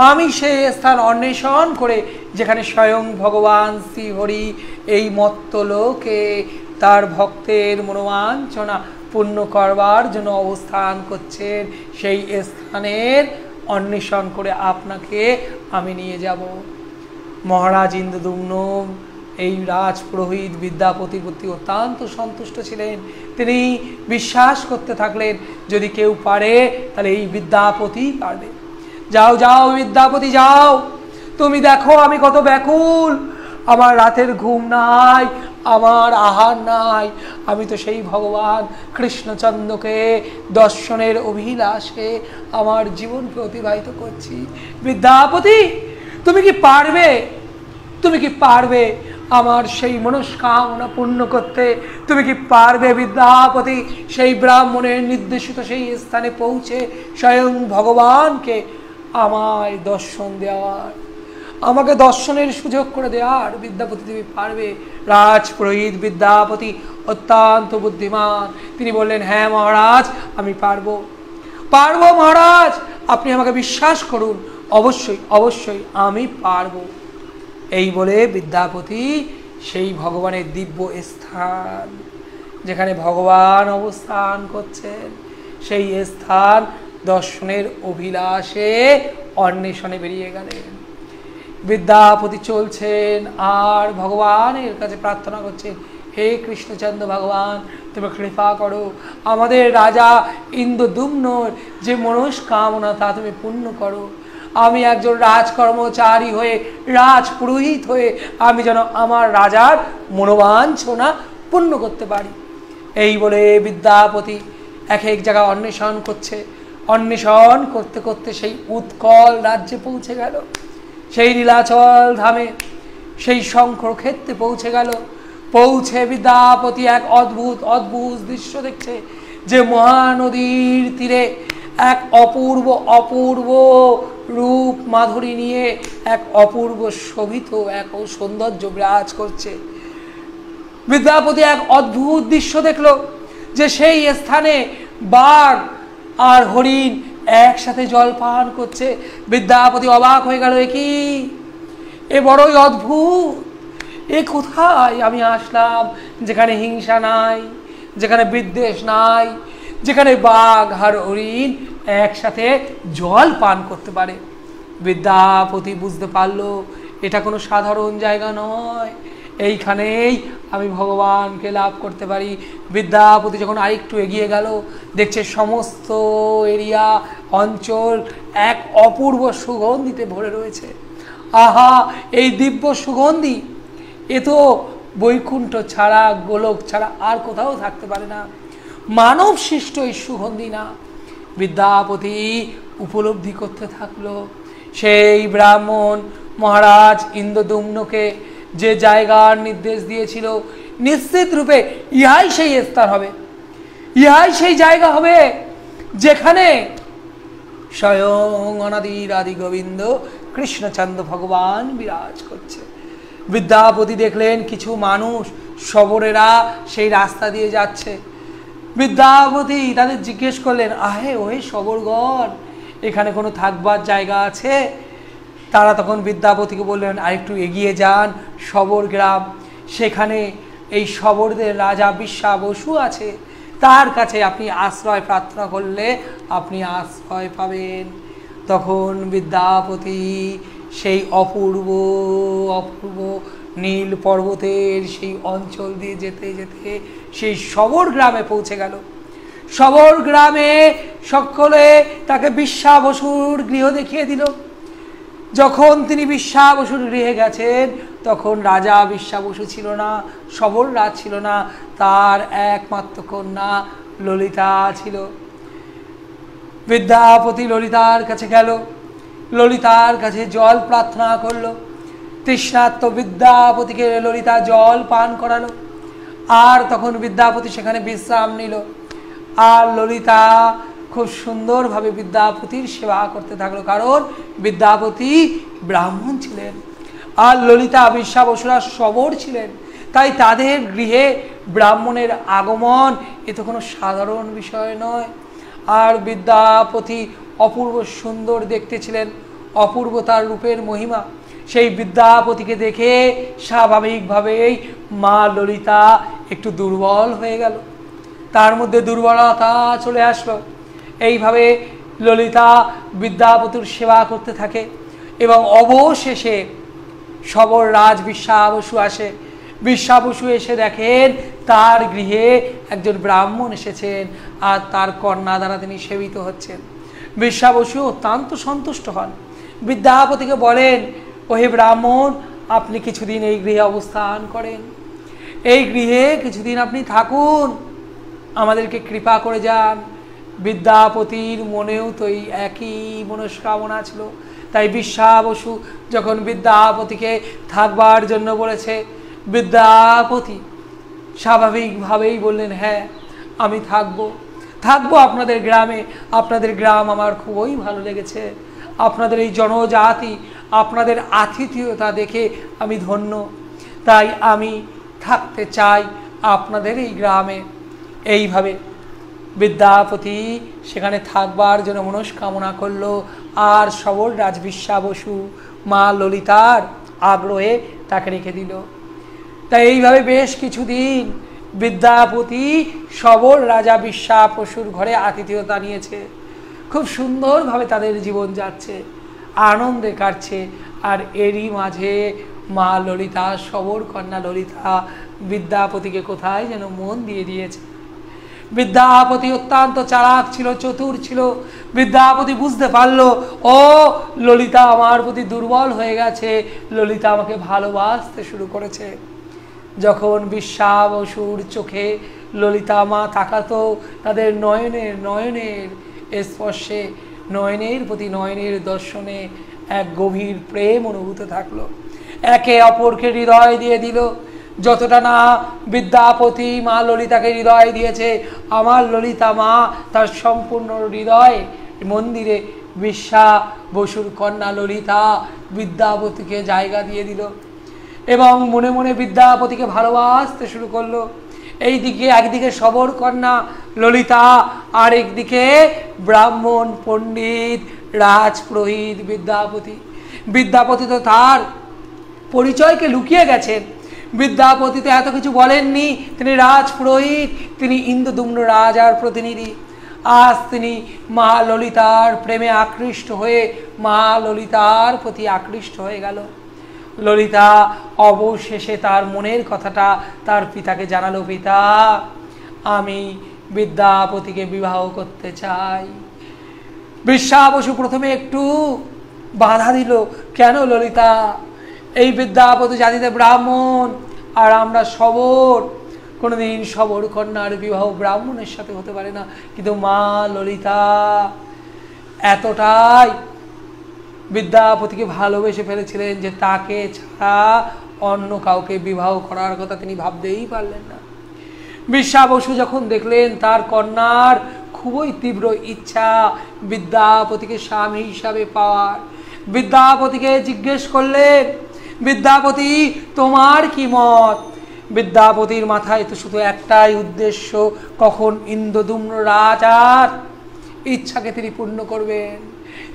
আমি সেই স্থান অন্বেষণ করে যেখানে স্বয়ং ভগবান শ্রীহরি এই মত্তলোকে তার ভক্তের মনোবাঞ্ছনা পূর্ণ করবার জন্য অবস্থান করছেন, সেই স্থানের অন্বেষণ করে আপনাকে আমি নিয়ে যাব। মহারাজ ইন্দ্রদুম্ন এই রাজপুরোহিত বিদ্যাপতির প্রতি অত্যন্ত সন্তুষ্ট ছিলেন। তিনি বিশ্বাস করতে থাকলেন, যদি কেউ পারে তাহলে এই বিদ্যাপতি পারবে। যাও যাও বিদ্যাপতি যাও, তুমি দেখো আমি কত ব্যাকুল, আমার রাতের ঘুম নাই, আমার আহার নাই, আমি তো সেই ভগবান কৃষ্ণচন্দ্রকে দর্শনের অভিলাষে আমার জীবনকে অতিবাহিত করছি। বিদ্যাপতি তুমি কি পারবে, তুমি কি পারবে আমার সেই মনস্কামনা পূর্ণ করতে? তুমি কি পারবে বিদ্যাপতি সেই ব্রাহ্মণের নির্দেশিত সেই স্থানে পৌঁছে স্বয়ং ভগবানকে আমায় দর্শন দেওয়ার, আমাকে দর্শনের সুযোগ করে দেওয়ার? বিদ্যাপতি তুমি পারবে? রাজপুরোহিত বিদ্যাপতি অত্যন্ত বুদ্ধিমান, তিনি বললেন, হ্যাঁ মহারাজ আমি পারবো, পারবো মহারাজ, আপনি আমাকে বিশ্বাস করুন, অবশ্যই অবশ্যই আমি পারবো। এই বলে বিদ্যাপতি সেই ভগবানের দিব্য স্থান যেখানে ভগবান অবস্থান করছেন সেই স্থান দর্শনের অভিলাষে অন্বেষণে বেরিয়ে গেলেন। বিদ্যাপতি চলছেন আর ভগবানের কাছে প্রার্থনা করছেন, হে কৃষ্ণচন্দ্র ভগবান, তুমি কৃপা করো, আমাদের রাজা ইন্দ্রদুম্নর যে মনস্কামনা তা তুমি পূর্ণ করো। আমি একজন রাজকর্মচারী হয়ে, রাজপুরোহিত হয়ে আমি যেন আমার রাজার মনোবাঞ্ছনা পূর্ণ করতে পারি। এই বলে বিদ্যাপতি এক এক জায়গা অন্বেষণ করছে, অন্বেষণ করতে করতে সেই উৎকল রাজ্যে পৌঁছে গেল, সেই নীলাচল ধামে, সেই শঙ্কর ক্ষেত্রে পৌঁছে গেল। পৌঁছে বিদ্যাপতি এক অদ্ভুত অদ্ভুত দৃশ্য দেখছে, যে মহানদীর তীরে এক অপূর্ব অপূর্ব রূপ মাধুরী নিয়ে এক অপূর্ব শোভিত এক সৌন্দর্য বিরাজ করছে। বিদ্যাপতি এক অদ্ভুত দৃশ্য দেখলো, যে সেই স্থানে বাঘ আর হরিণ একসাথে জল পান করছে। বিদ্যাপতি অবাক হয়ে গেল, এ বড়ই অদ্ভুত, এ কোথায় আমি আসলাম যেখানে হিংসা নাই, যেখানে বিদ্বেষ নাই, যেখানে বাঘ আর হরিণ একসাথে জল পান করতে পারে। বিদ্যাপতি বুঝতে পারলো এটা কোনো সাধারণ জায়গা নয়, এইখানেই আমি ভগবানকে লাভ করতে পারি। বিদ্যাপতি যখন আরেকটু এগিয়ে গেল, দেখছে সমস্ত এরিয়া অঞ্চল এক অপূর্ব সুগন্ধিতে ভরে রয়েছে। আহা, এই দিব্য সুগন্ধি এ তো বৈকুণ্ঠ ছাড়া, গোলক ছাড়া আর কোথাও থাকতে পারে না, মানব সৃষ্ট এই সুগন্ধি না। বিদ্যাপতি উপলব্ধি করতে থাকলো সেই ব্রাহ্মণ মহারাজ ইন্দ্রদুম্নকে যে জায়গার নির্দেশ দিয়েছিল, নিশ্চিত রূপে ইহাই সেই স্থান হবে, ইহাই সেই জায়গা হবে যেখানে স্বয়ং অনাদির আদি গোবিন্দ কৃষ্ণচন্দ্র ভগবান বিরাজ করছে। বিদ্যাপতি দেখলেন কিছু মানুষ শবরেরা সেই রাস্তা দিয়ে যাচ্ছে। বিদ্যাপতি তাদের জিজ্ঞেস করলেন, আহে ওহে শবরগণ, এখানে কোনো থাকবার জায়গা আছে? তারা তখন বিদ্যাপতিকে বললেন, আরেকটু এগিয়ে যান, শবর গ্রাম, সেখানে এই শবরদের রাজা বিশ্বা বসু আছে, তার কাছে আপনি আশ্রয় প্রার্থনা করলে আপনি আশ্রয় পাবেন। তখন বিদ্যাপতি সেই অপূর্ব অপূর্ব নীল পর্বতের সেই অঞ্চল দিয়ে যেতে যেতে সেই শবর গ্রামে পৌঁছে গেল। শবর গ্রামে সকলে তাকে বিশ্বা বসুর গৃহ দেখিয়ে দিল। যখন তিনি বিশ্বা বসুর গৃহে গেছেন, তখন রাজা বিশ্বা বসু ছিল না, শবর রাজ ছিল না, তার একমাত্র কন্যা ললিতা ছিল। বিদ্যাপতি ললিতার কাছে গেল, ললিতার কাছে জল প্রার্থনা করলো। তৃষ্ণার্ত বিদ্যাপতিকে ললিতা জল পান করালো, আর তখন বিদ্যাপতি সেখানে বিশ্রাম নিল। আর ললিতা খুব সুন্দরভাবে বিদ্যাপতির সেবা করতে থাকলো, কারণ বিদ্যাপতি ব্রাহ্মণ ছিলেন আর ললিতা বিশ্বা বসুরা শবর ছিলেন, তাই তাদের গৃহে ব্রাহ্মণের আগমন এ তো কোনো সাধারণ বিষয় নয়। আর বিদ্যাপতি অপূর্ব সুন্দর দেখতে ছিলেন, অপূর্ব তার রূপের মহিমা। সেই বিদ্যাপতিকে দেখে স্বাভাবিকভাবেই মা ললিতা একটু দুর্বল হয়ে গেল, তার মধ্যে দুর্বলতা চলে আসলো। এইভাবে ললিতা বিদ্যাপতির সেবা করতে থাকে এবং অবশেষে শবর রাজ বিশ্বা বসু আসে। বিশ্বা বসু এসে দেখেন তার গৃহে একজন ব্রাহ্মণ এসেছেন আর তার কন্যা দ্বারা তিনি সেবিত হচ্ছেন। বিশ্বা বসু অত্যন্ত সন্তুষ্ট হন, বিদ্যাপতিকে বলেন, ওহে ব্রাহ্মণ, আপনি কিছুদিন এই গৃহে অবস্থান করেন, এই গৃহে কিছুদিন আপনি থাকুন, আমাদেরকে কৃপা করে যান। বিদ্যাপতির মনেও তো এই একই মনস্কামনা ছিল, তাই বিশ্বা বসু যখন বিদ্যাপতিকে থাকবার জন্য বলেছে, বিদ্যাপতি স্বাভাবিকভাবেই বললেন, হ্যাঁ আমি থাকবো আপনাদের গ্রামে, আপনাদের গ্রাম আমার খুবই ভালো লেগেছে, আপনাদের এই জনজাতি, আপনাদের আতিথেয়তা দেখে আমি ধন্য, তাই আমি থাকতে চাই আপনাদের এই গ্রামে। এইভাবে বিদ্যাপতি সেখানে থাকবার জন্য মনস্কামনা করল, আর শবর রাজ বিশ্বা বসু মা ললিতার আগ্রহে তাকে রেখে দিল। তাই এইভাবে বেশ কিছুদিন বিদ্যাপতি শবর রাজা বিশ্বা বসুর ঘরে আতিথেয়তা নিয়েছে, খুব সুন্দরভাবে তাদের জীবন যাচ্ছে, আনন্দে কাটছে। আর এরই মাঝে মা ললিতা, শবর কন্যা ললিতা বিদ্যাপতিকে কোথায় যেন মন দিয়ে দিয়েছে। বিদ্যাপতি অত্যন্ত চালাক ছিল, চতুর ছিল। বিদ্যাপতি বুঝতে পারলো, ও ললিতা আমার প্রতি দুর্বল হয়ে গেছে, ললিতা আমাকে ভালোবাসতে শুরু করেছে। যখন বিশ্বা বসুর চোখে ললিতা মা তাকাতো, তাদের নয়নের স্পর্শে, নয়নের প্রতি নয়নের দর্শনে এক গভীর প্রেম অনুভূত থাকলো, একে অপরকে হৃদয় দিয়ে দিল। যতটা না বিদ্যাপতি মা ললিতাকে হৃদয় দিয়েছে, আমার ললিতা মা তার সম্পূর্ণ হৃদয় মন্দিরে বিশ্বা বসুর কন্যা ললিতা বিদ্যাপতিকে জায়গা দিয়ে দিল এবং মনে মনে বিদ্যাপতিকে ভালোবাসতে শুরু করলো। এইদিকে একদিকে শবর কন্যা ললিতা, আর একদিকে ব্রাহ্মণ পণ্ডিত রাজপুরোহিত বিদ্যাপতি। বিদ্যাপতি তো তার পরিচয়কে লুকিয়ে গেছেন। বিদ্যাপতি তো এত কিছু বলেননি, তিনি রাজপুরোহিত, তিনি ইন্দ্রদুম্ন রাজার প্রতিনিধি। আজ তিনি মা ললিতার প্রেমে আকৃষ্ট হয়ে মা ললিতার প্রতি আকৃষ্ট হয়ে গেল। ললিতা অবশেষে তার মনের কথাটা তার পিতাকে জানালো, পিতা আমি বিদ্যাপতিকে বিবাহ করতে চাই। বিশ্বা বসু প্রথমে একটু বাধা দিল, কেন ললিতা, এই বিদ্যাপতি জাতিতে ব্রাহ্মণ আর আমরা শবর, কোনোদিন শবর কন্যার বিবাহ ব্রাহ্মণের সাথে হতে পারে না। কিন্তু মা ললিতা এতটাই বিদ্যাপতিকে ভালোবেসে ফেলেছিলেন যে তাকে ছাড়া অন্য কাউকে বিবাহ করার কথা তিনি ভাবতেই পারলেন না। বিশ্বা বসু যখন দেখলেন তার কন্যার খুবই তীব্র ইচ্ছা বিদ্যাপতিকে স্বামী হিসাবে পাওয়ার, বিদ্যাপতিকে জিজ্ঞেস করলেন, বিদ্যাপতি তোমার কি মত? বিদ্যাপতির মাথায় তো শুধু একটাই উদ্দেশ্য, কখন ইন্দ্রদুম্ন রাজার ইচ্ছাকে তিনি পূর্ণ করবেন।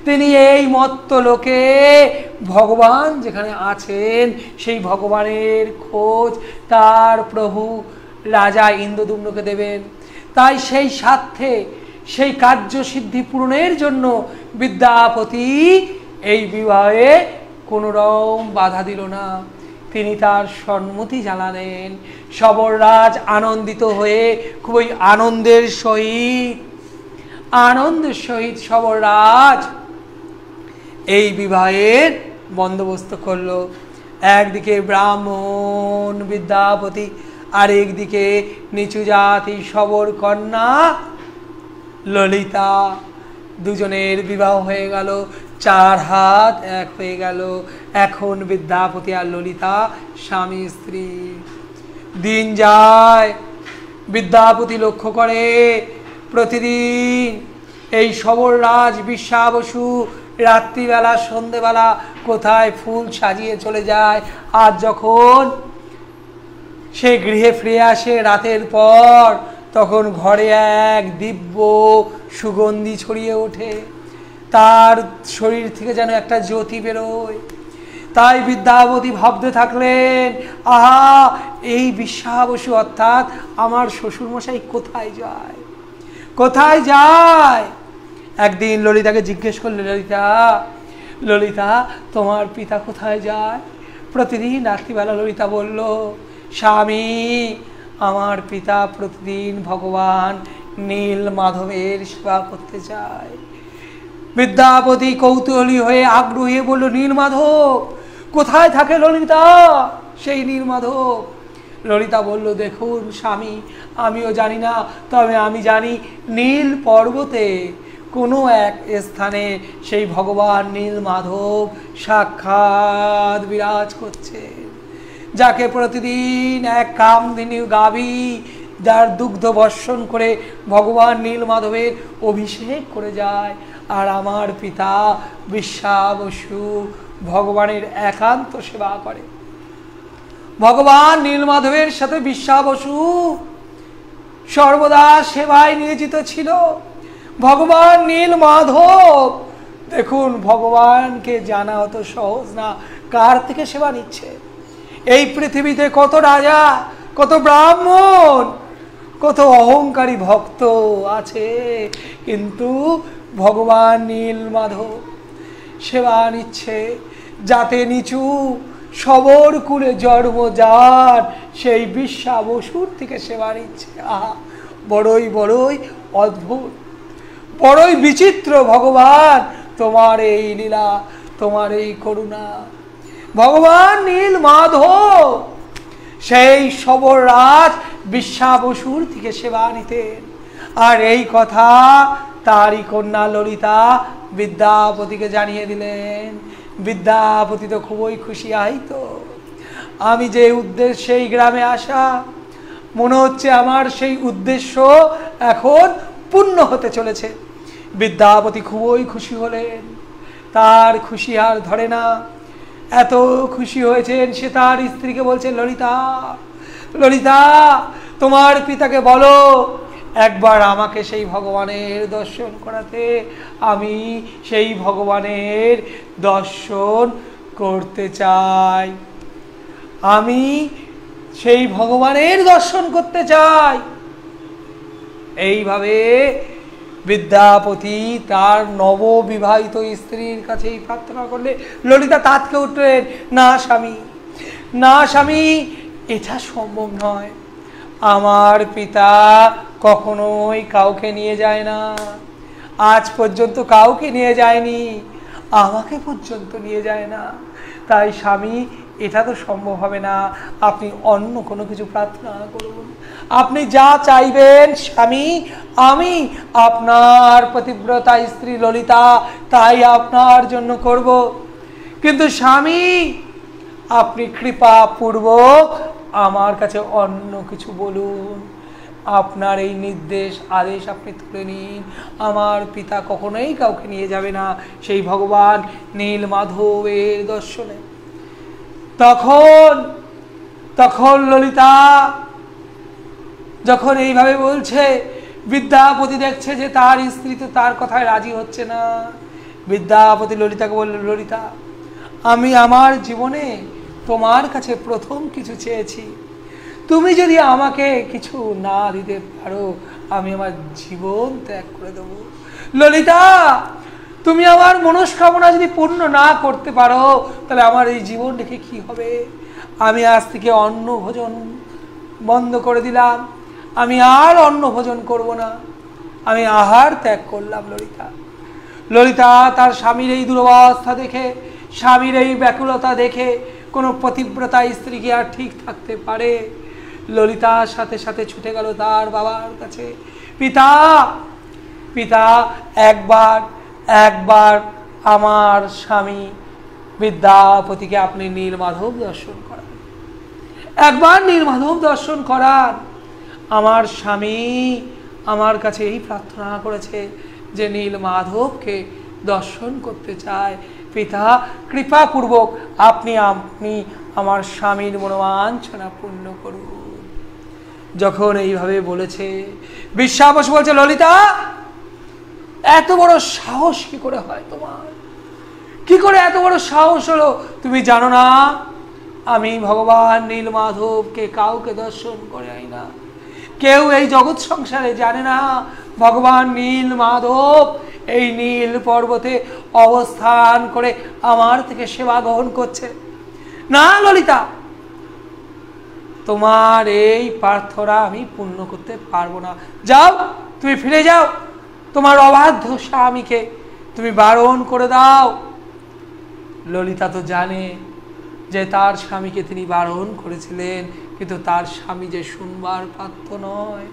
তিনি এই মত্ত লোকে ভগবান যেখানে আছেন সেই ভগবানের খোঁজ তার প্রভু রাজা ইন্দ্রদুম্নকে দেবেন। তাই সেই স্বার্থে, সেই কার্যসিদ্ধি পূরণের জন্য বিদ্যাপতি এই বিবাহে কোনো রকম বাধা দিল না, তিনি তার সম্মতি জানালেন। সবররাজ আনন্দিত হয়ে খুবই আনন্দের সহিত সবররাজ এই বিবাহের বন্দোবস্ত করল। একদিকে ব্রাহ্মণ বিদ্যাপতি, আর একদিকে নিচু জাতি সবর কন্যা ললিতা, দুজনের বিবাহ হয়ে গেল, চার হাত এক হয়ে গেল। এখন বিদ্যাপতি আর ললিতা স্বামী স্ত্রী। দিন যায়, বিদ্যাপতি লক্ষ্য করে প্রতিদিন এই সবররাজ বিশ্বা বসু রাত্রিবেলা সন্ধেবেলা কোথায় ফুল সাজিয়ে চলে যায়, আর যখন সে গৃহে ফিরে আসে রাতের পর, তখন ঘরে এক দিব্য সুগন্ধি ছড়িয়ে ওঠে, তার শরীর থেকে যেন একটা জ্যোতি বেরোয়। তাই বিদ্যাপতি ভাবতে থাকলেন, আহা এই বিশ্বা বসু অর্থাৎ আমার শ্বশুরমশাই কোথায় যায়, কোথায় যায়। একদিন ললিতাকে জিজ্ঞেস করলে, ললিতা তোমার পিতা কোথায় যায়? প্রতিদিন রাত্রিবেলা ললিতা বলল, স্বামী আমার পিতা প্রতিদিন ভগবান নীল মাধবের সেবা করতে যায়। বিদ্যাপতি কৌতূহলী হয়ে আগ্রহী বলল, নীলমাধব কোথায় থাকে ললিতা? সেই নীলমাধব। ললিতা বলল, দেখুন স্বামী আমিও জানি না, তবে আমি জানি নীল পর্বতে কোনো এক স্থানে সেই ভগবান নীলমাধব সাক্ষাৎ বিরাজ করছে, যাকে প্রতিদিন এক কামধেনু গাভী যার দুগ্ধ বর্ষণ করে ভগবান নীলমাধবের অভিষেক করে যায়। আর আমার পিতা বিশ্বা বসু ভগবানের একান্ত সেবা করে। ভগবান নীলমাধবের সাথে বিশ্বা বসু সর্বদা সেবায় নিয়োজিত ছিল। ভগবান নীলমাধব, দেখুন ভগবানকে জানা অত সহজ না, কার থেকে সেবা নিচ্ছে। এই পৃথিবীতে কত রাজা, কত ব্রাহ্মণ, কত অহংকারী ভক্ত আছে, কিন্তু ভগবান নীলমাধব সেবা নিচ্ছে। যাতে নিচু সবর কুলে জন্ম যার, সেই বিশ্বা বসুর থেকে সেবা নিচ্ছে। আহা বড়ই বড়ই অদ্ভুত, বড়ই বিচিত্র ভগবান তোমার এই লীলা, তোমার এই করুণা। ভগবান নীলমাধব সেই সবররাজ বিশ্বা বসুর থেকে সেবা নিতেন, আর এই কথা তারই কন্যা ললিতা বিদ্যাপতিকে জানিয়ে দিলেন। বিদ্যাপতি তো খুবই খুশি, তো আমি যে উদ্দেশ্যে এই গ্রামে আসা, মনে হচ্ছে আমার সেই উদ্দেশ্য এখন পূর্ণ হতে চলেছে। বিদ্যাপতি খুবই খুশি হলেন, তার খুশি আর ধরে না, এত খুশি হয়েছেন সে তার স্ত্রীকে বলছেন, ললিতা ললিতা তোমার পিতাকে বলো একবার আমাকে সেই ভগবানের দর্শন করাতে, আমি সেই ভগবানের দর্শন করতে চাই। আমি সেই ভগবানের দর্শন করতে চাই। এইভাবে বিদ্যাপতি তার নববিবাহিত স্ত্রীর কাছেই প্রার্থনা করলে। ললিতা তাৎকে উঠলেন, না স্বামী, না স্বামী, এটা সম্ভব নয়। আমার পিতা কখনোই কাউকে নিয়ে যায় না, আজ পর্যন্ত কাউকে নিয়ে যায়নি, আমাকে পর্যন্ত নিয়ে যায় না। তাই স্বামী, এটা তো সম্ভব হবে না, আপনি অন্য কোনো কিছু প্রার্থনা করুন। আপনি যা চাইবেন স্বামী, আমি আপনার পতিব্রতা স্ত্রী ললিতা তাই আপনার জন্য করব। কিন্তু স্বামী, আপনি কৃপা পূর্বক আমার কাছে অন্য কিছু বলুন। আপনার এই নির্দেশ আদেশ আপনি তুলে নিন। আমার পিতা কখনোই কাউকে নিয়ে যাবে না সেই ভগবান নীল মাধবের দর্শনে। তখন ললিতা যখন এইভাবে বলছে, বিদ্যাপতি দেখছে যে তার স্ত্রী তো তার কথায় রাজি হচ্ছে না। বিদ্যাপতি ললিতাকে বলল, ললিতা, আমি আমার জীবনে তোমার কাছে প্রথম কিছু চেয়েছি, তুমি যদি আমাকে কিছু না দিতে পারো আমি আমার জীবন ত্যাগ করে দেব। ললিতা, তুমি আমার মনস্কামনা যদি পূর্ণ না করতে পারো তাহলে আমার এই জীবন রেখে কি হবে? আমি আজ থেকে অন্ন ভোজন বন্ধ করে দিলাম, আমি আর অন্ন ভোজন করব না, আমি আহার ত্যাগ করলাম। ললিতা তার স্বামীর এই দুরবস্থা দেখে, স্বামীর এই ব্যাকুলতা দেখে, কোনো পতিব্রতা স্ত্রী কি আর ঠিক থাকতে পারে? ললিতার সাথে সাথে ছুটে গেল তার বাবার কাছে। পিতা, পিতা, একবার আমার স্বামী বিদ্যাপতিকে আপনি নীলমাধব দর্শন করান, একবার নীলমাধব দর্শন করান। আমার স্বামী আমার কাছে এই প্রার্থনা করেছে যে নীলমাধবকে দর্শন করতে চায়। পিতা, কৃপাপূর্বক আপনি আমার স্বামীর মনোবাঞ্ছনা পূর্ণ করুন। যখন এইভাবে বলেছে, বিশ্বাবস বলছে, ললিতা, এত বড় সাহস কি করে হয় তোমার? কি করে এত বড় সাহস হলো? তুমি জানো না আমি ভগবান নীলমাধবকে কাউকে দর্শন করে আই না। কেউ এই জগৎ সংসারে জানে না ভগবান নীলমাধব এই নীল পর্বতে অবস্থান করে আমার থেকে সেবা গ্রহণ করছে। না ললিতা, তোমার এই প্রার্থনা আমি পূর্ণ করতে পারবো না। যাও, তুমি ফিরে যাও, তোমার অবাধ্য স্বামীকে তুমি বারণ করে দাও। ললিতা তো জানে যে তার স্বামীকে তিনি বারণ করেছিলেন, কিন্তু তার স্বামী যে শুনবার পাত্র নয়,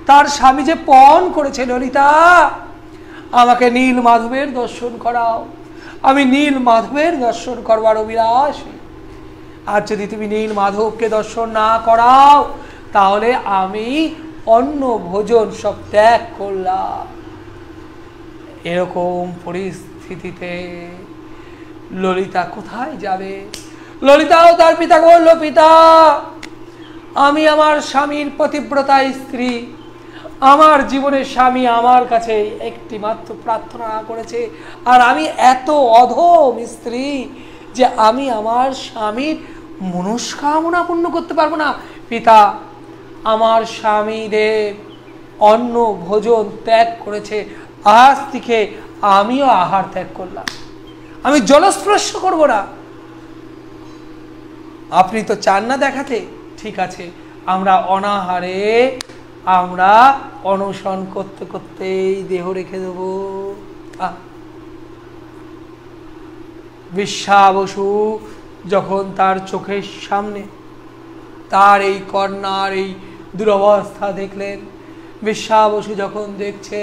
তার স্বামী যে পণ করেছে, ললিতা আমাকে নীল মাধবের দর্শন করাও, আমি নীল মাধবের দর্শন করবার অভিলাষী। আর যদি তুমি নীল মাধবকে দর্শন না করাও তাহলে আমি অন্ন ভোজন সব ত্যাগ করলাম। এরকম পরিস্থিতিতে ললিতা কোথায় যাবে? ললিতাও তার পিতাকে বলল, পিতা, আমি আমার স্বামীর পতিব্রতা স্ত্রী, আমার জীবনের স্বামী আমার কাছে একটি মাত্র প্রার্থনা করেছে, আর আমি এত অধম স্ত্রী যে আমি আমার স্বামীর মনস্কামনা পূর্ণ করতে পারবো না। পিতা, আমার স্বামী দেব অন্ন ভোজন ত্যাগ করেছে, আজ থেকে আমিও আহার ত্যাগ করলাম, আমি জলস্পর্শ করব না। আপনি তো চান না দেখাতে, ঠিক আছে, আমরা অনাহারে আমরা অনশন করতে করতেই দেহ রেখে দেব। বিশ্বাবসু যখন তার চোখের সামনে তার এই কন্যার এই দুরবস্থা দেখলেন, বিশ্বাবসু যখন দেখছে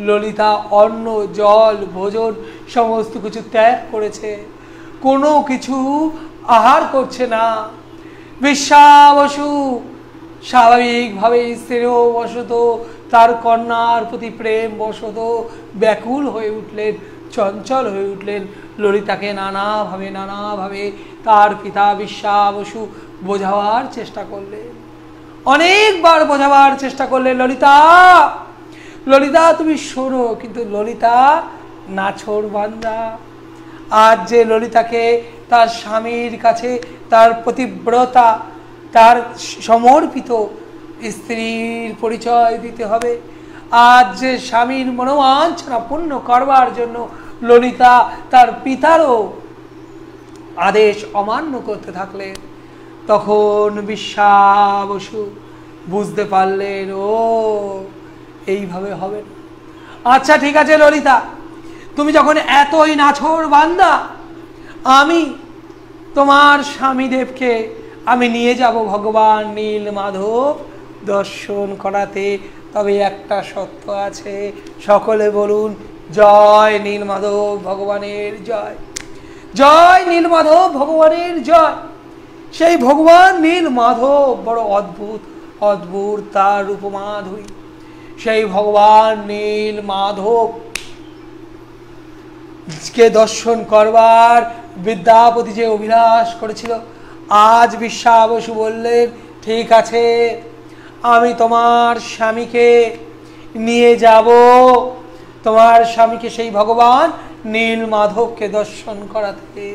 ললিতা অন্ন জল ভোজন সমস্ত কিছু ত্যাগ করেছে, কোনো কিছু আহার করছে না, বিশ্বাবসু স্বাভাবিকভাবে স্ত্রীও বশত তার কন্যার প্রতি প্রেম বশত ব্যাকুল হয়ে উঠলেন, চঞ্চল হয়ে উঠলেন। ললিতাকে নানাভাবে তার পিতা বিশ্বাবসু বোঝাবার চেষ্টা করলেন, অনেকবার বোঝাবার চেষ্টা করলেন। ললিতা, ললিতা তুমি শোনো। কিন্তু ললিতা নাছোড় বান্দা। আজ যে ললিতাকে তার স্বামীর কাছে তার পতিব্রতা, তার সমর্পিত স্ত্রীর পরিচয় দিতে হবে। আজ যে স্বামীর মনোবাঞ্ছনা পূর্ণ করবার জন্য ললিতা তার পিতারও আদেশ অমান্য করতে থাকলেন, তখন বিশ্বাবসু বুঝতে পারলেন ও এইভাবে হবে না। আচ্ছা ঠিক আছে ললিতা, তুমি যখন এতই নাছোড় বান্দা, আমি তোমার স্বামীদেবকে আমি নিয়ে যাব ভগবান নীল মাধব দর্শন করাতে। তবে একটা সত্য আছে, সকলে বলুন জয় নীল মাধব ভগবানের জয়, জয় নীল মাধব ভগবানের জয়। সেই ভগবান নীল মাধব বড় অদ্ভুত অদ্ভুত তার রূপমাধুরী। সেই ভগবান নীল মাধব কে দর্শন করবার বিদ্যাপতি যে অভিলাষ করেছিল, আজ বিশ্বাবসু বললেন ঠিক আছে, আমি তোমার স্বামীকে নিয়ে যাব, তোমার স্বামীকে সেই ভগবান নীল মাধবকে দর্শন করাতে।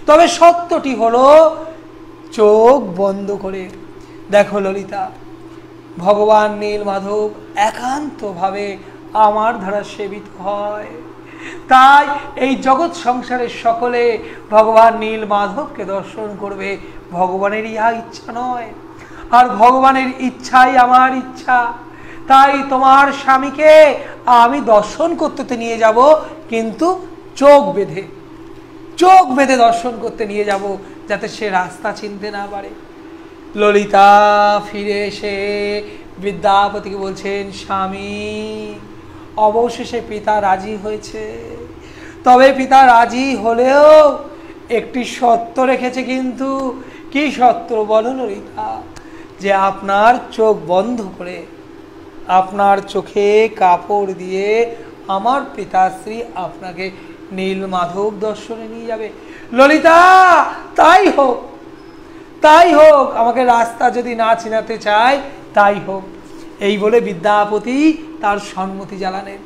তবে সত্যটি হলো, চোখ বন্ধ করে দেখো ললিতা, ভগবান নীল মাধব একান্তভাবে আমার দ্বারা সেবিত হয়, তাই এই জগৎ সংসারের সকলে ভগবান নীল মাধবকে দর্শন করবে। ভগবানের ইহা ইচ্ছা নয়, আর ভগবানের ইচ্ছাই আমার ইচ্ছা। তাই তোমার স্বামীকে আমি দর্শন করতে নিয়ে যাব, কিন্তু চোখ বেঁধে দর্শন করতে নিয়ে যাব, যাতে সে রাস্তা চিনতে না পারে। ললিতা ফিরে এসে বিদ্যাপতিকে বলছেন, স্বামী অবশেষে পিতা রাজি হয়েছে। তবে পিতা রাজি হলেও একটি শর্ত রেখেছে। কিন্তু কি শর্ত বলো ললিতা? যে আপনার চোখ বন্ধ করে, আপনার চোখে কাপড় দিয়ে আমার পিতাশ্রী আপনাকে নীল মাধব দর্শনে নিয়ে যাবে। ললিতা তাই হোক, তাই হোক, আমাকে রাস্তা যদি না চিনাতে চায় তাই হোক, এই বলে বিদ্যাপতি তার সম্মতি জানালেন।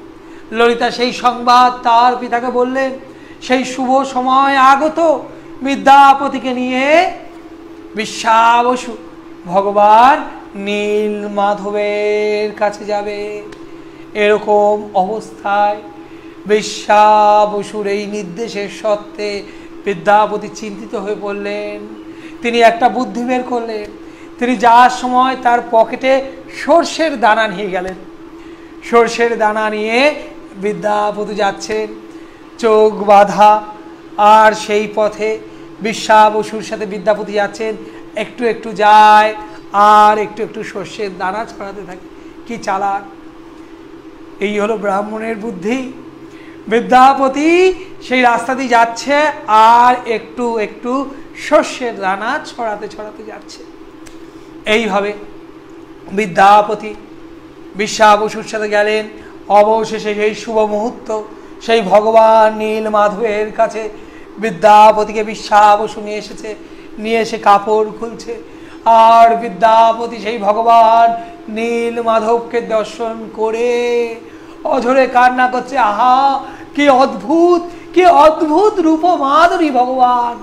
ললিতা সেই সংবাদ তার পিতাকে বললেন। সেই শুভ সময় আগত, বিদ্যাপতিকে নিয়ে বিশ্বাবসু ভগবান নীল মাধবের কাছে যাবে। এরকম অবস্থায় বিশ্বাবসুর এই নির্দেশের সত্ত্বে বিদ্যাপতি চিন্তিত হয়ে পড়লেন। তিনি একটা বুদ্ধি বের করলেন। তিনি যাওয়ার সময় তার পকেটে সর্ষের দানা নিয়ে গেলেন। সর্ষের দানা নিয়ে বিদ্যাপতি যাচ্ছেন, চোখ বাঁধা, আর সেই পথে বিশ্বাবসুর সাথে বিদ্যাপতি যাচ্ছেন। একটু একটু যায় আর একটু একটু সর্ষের দানা ছড়াতে থাকে। কি চালাক! এই হলো ব্রাহ্মণের বুদ্ধি। বিদ্যাপতি সেই রাস্তা দিয়ে যাচ্ছে আর একটু একটু সর্ষের দানা ছড়াতে ছড়াতে যাচ্ছে। এইভাবে বিদ্যাপতি বিশ্বাবসুর সাথে গেলেন। অবশেষে সেই শুভ মুহূর্ত, সেই ভগবান নীল মাধবের কাছে বিদ্যাপতিকে বিশ্বাবসু নিয়ে এসেছে। নিয়ে এসে কাপড় খুলছে, আর বিদ্যাপতি সেই ভগবান নীল মাধবকে দর্শন করে অঝরে কান্না করছে। আহা, কি অদ্ভুত, কি অদ্ভুত রূপ মাধুরী ভগবান!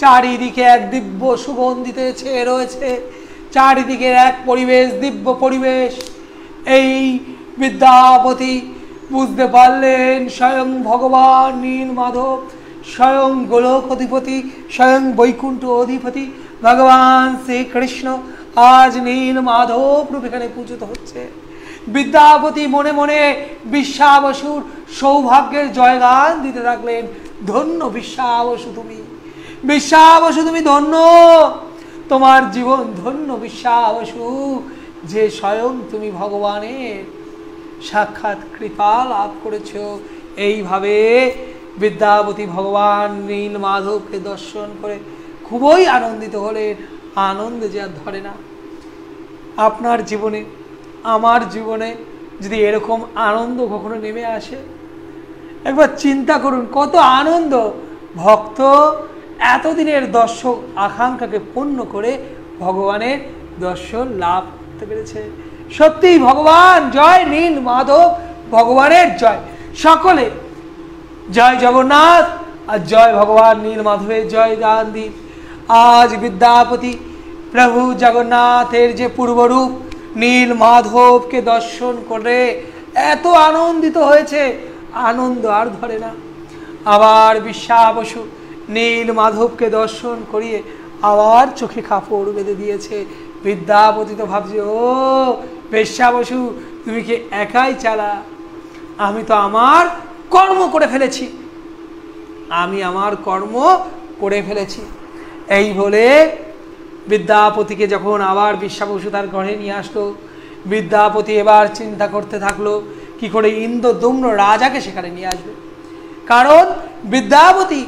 চারিদিকে এক দিব্য সুগন্ধিতে ছেয়ে রয়েছে, চারিদিকের এক পরিবেশ, দিব্য পরিবেশ। এই বিদ্যাপতি বুঝতে পারলেন স্বয়ং ভগবান নীল মাধব, স্বয়ং গোলক অধিপতি, স্বয়ং বৈকুণ্ঠ অধিপতি ভগবান শ্রীকৃষ্ণ আজ নীল মাধব রূপে এখানে পূজিত হচ্ছে। বিদ্যাপতি মনে মনে বিশ্বাবসুর সৌভাগ্যের জয়গান দিতে থাকলেন। ধন্য বিশ্বাবসু তুমি, বিশ্বাবসু তুমি ধন্য, তোমার জীবন ধন্য বিশ্বাবসু, যে স্বয়ং তুমি ভগবানের সাক্ষাৎ কৃপা লাভ করেছ। এইভাবে বিদ্যাপতি ভগবান নীল মাধবকে দর্শন করে খুবই আনন্দিত হলেন। আনন্দে যে আর ধরে না। আপনার জীবনে, আমার জীবনে যদি এরকম আনন্দ কখনো নেমে আসে, একবার চিন্তা করুন কত আনন্দ। ভক্ত এতদিনের দর্শক আকাঙ্ক্ষাকে পূর্ণ করে ভগবানের দর্শন লাভ করতে পেরেছে। সত্যিই ভগবান জয় নীল মাধব, ভগবানের জয়। সকলে জয় জগন্নাথ। আর জয় ভগবান নীল মাধবের জয় গান দিন। আজ বিদ্যাপতি প্রভু জগন্নাথের যে পূর্বরূপ নীল মাধবকে দর্শন করে এত আনন্দিত হয়েছে, আনন্দ আর ধরে না। আবার বিশ্বা বসু নীল মাধবকে দর্শন করিয়ে আবার চোখে কাপড় বেঁধে দিয়েছে। বিদ্যাপতি তো ভাবছে, ও বিশ্বা বসু তুমি কি একাই চালা, আমি তো আমার কর্ম করে ফেলেছি, আমি আমার কর্ম করে ফেলেছি। এই বলে বিদ্যাপতিকে যখন আবার বিশ্বা বসু তার ঘরে নিয়ে আসলো, বিদ্যাপতি এবার চিন্তা করতে থাকলো কি করে ইন্দ্রদম্ন রাজাকে সেখানে নিয়ে আসবে। কারণ বিদ্যাপতি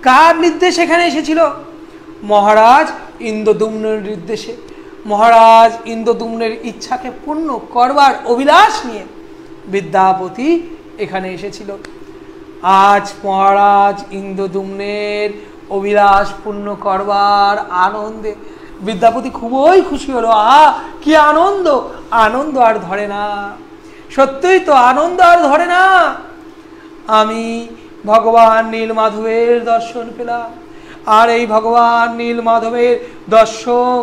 কার নির্দেশে এখানে এসেছিল? মহারাজ ইন্দ্রদম্নের নির্দেশে। মহারাজ ইন্দ্রদম্নের ইচ্ছাকে পূর্ণ করবার অভিলাষ নিয়ে বিদ্যাপতি এখানে এসেছিল। আজ মহারাজ ইন্দ্রদম্নের অভিলাষ পূর্ণ করবার আনন্দে বিদ্যাপতি খুবই খুশি হলো। কি আনন্দ, আনন্দ আর ধরে না, সত্যিই তো আনন্দ আর ধরে না। আমি ভগবান নীল মাধবের দর্শন পেলাম, আর এই ভগবান নীল মাধবের দর্শন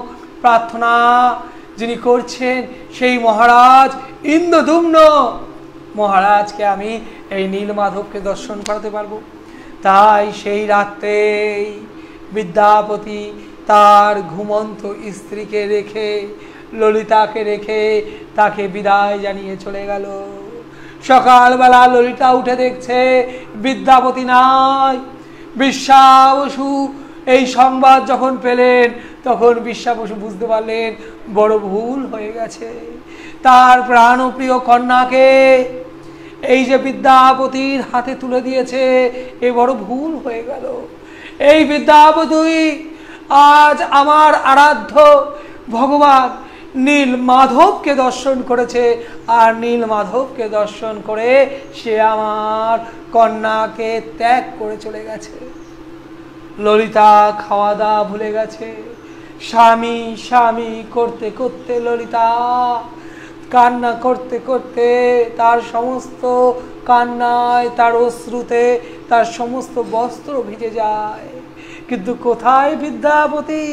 প্রার্থনা যিনি করছেন সেই মহারাজ ইন্দ্রদম্ন মহারাজকে আমি এই নীল মাধবকে দর্শন করাতে পারবো। তাই সেই রাত্রেই বিদ্যাপতি তার ঘুমন্ত স্ত্রীকে রেখে, ললিতাকে রেখে তাকে বিদায় জানিয়ে চলে গেল। সকালবেলা ললিতা উঠে দেখছে বিদ্যাপতি নাই। বিশ্বা বসু এই সংবাদ যখন পেলেন তখন বিশ্বা বসু বুঝতে পারলেন বড় ভুল হয়ে গেছে। তার প্রাণপ্রিয় কন্যাকে এই যে বিদ্যাপতির হাতে তুলে দিয়েছে, এ বড় ভুল হয়ে গেল। এই বিদ্যাপতি আজ আমার আরাধ্য ভগবান নীল মাধবকে দর্শন করেছে, আর নীল মাধবকে দর্শন করে সে আমার কন্যাকে ত্যাগ করে চলে গেছে। ললিতা খাওয়া দাওয়া ভুলে গেছে। স্বামী স্বামী করতে করতে ললিতা কান্না করতে করতে তার সমস্ত কান্নায়, তার অশ্রুতে তার সমস্ত বস্ত্র ভিজে যায়। কিন্তু কোথায় বিদ্যাপতি?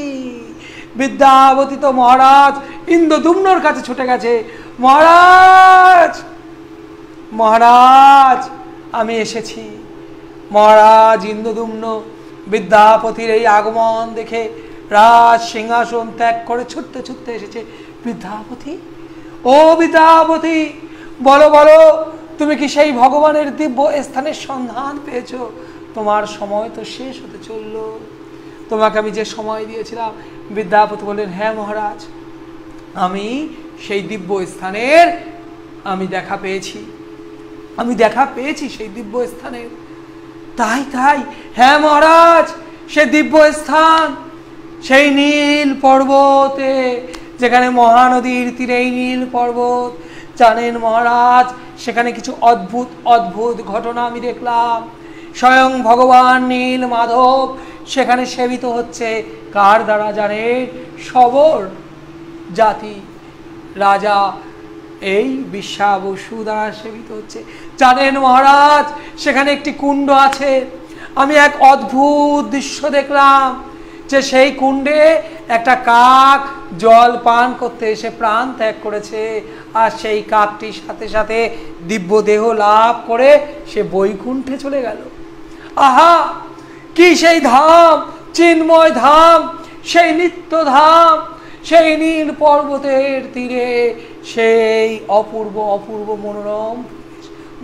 বিদ্যাপতি তো মহারাজ ইন্দ্রদম্নর কাছে ছুটে গেছে। মহারাজ, মহারাজ আমি এসেছি। মহারাজ ইন্দ্রদম্ন বিদ্যাপতির এই আগমন দেখে রাজ সিংহাসন ত্যাগ করে ছুটতে ছুটতে এসেছে। বিদ্যাপতি, ও বিদ্যাপতি, বলো বলো, তুমি কি সেই ভগবানের দিব্য স্থানের সন্ধান পেয়েছ? তোমার সময় তো শেষ হতে চলল, তোমাকে আমি যে সময় দিয়েছিলাম। বিদ্যাপতি বললেন, হ্যাঁ মহারাজ, আমি সেই দিব্য স্থানের আমি দেখা পেয়েছি, আমি দেখা পেয়েছি সেই দিব্য স্থানের। তাই তাই, হ্যাঁ মহারাজ, সে দিব্য স্থান সেই নীল পর্বতে, যেখানে মহানদীর তীরে এই নীল পর্বত। জানেন মহারাজ, সেখানে কিছু অদ্ভুত অদ্ভুত ঘটনা আমি দেখলাম। স্বয়ং ভগবান নীল মাধব সেখানে সেবিত হচ্ছে। কার দ্বারা জানেন? সবর জাতি রাজা এই বিশ্বা বসু দ্বারা সেবিত হচ্ছে। জানেন মহারাজ, সেখানে একটি কুণ্ড আছে। আমি এক অদ্ভুত দৃশ্য দেখলাম যে সেই কুণ্ডে একটা কাক জল পান করতে এসে প্রাণ ত্যাগ করেছে, আর সেই কাকটির সাথে সাথে দিব্য দেহ লাভ করে সে বৈকুণ্ঠে চলে গেল। আহা, কি সেই ধাম, চিন্ময় ধাম, সেই নিত্য ধাম, সেই নীল পর্বতের তীরে সেই অপূর্ব অপূর্ব মনোরম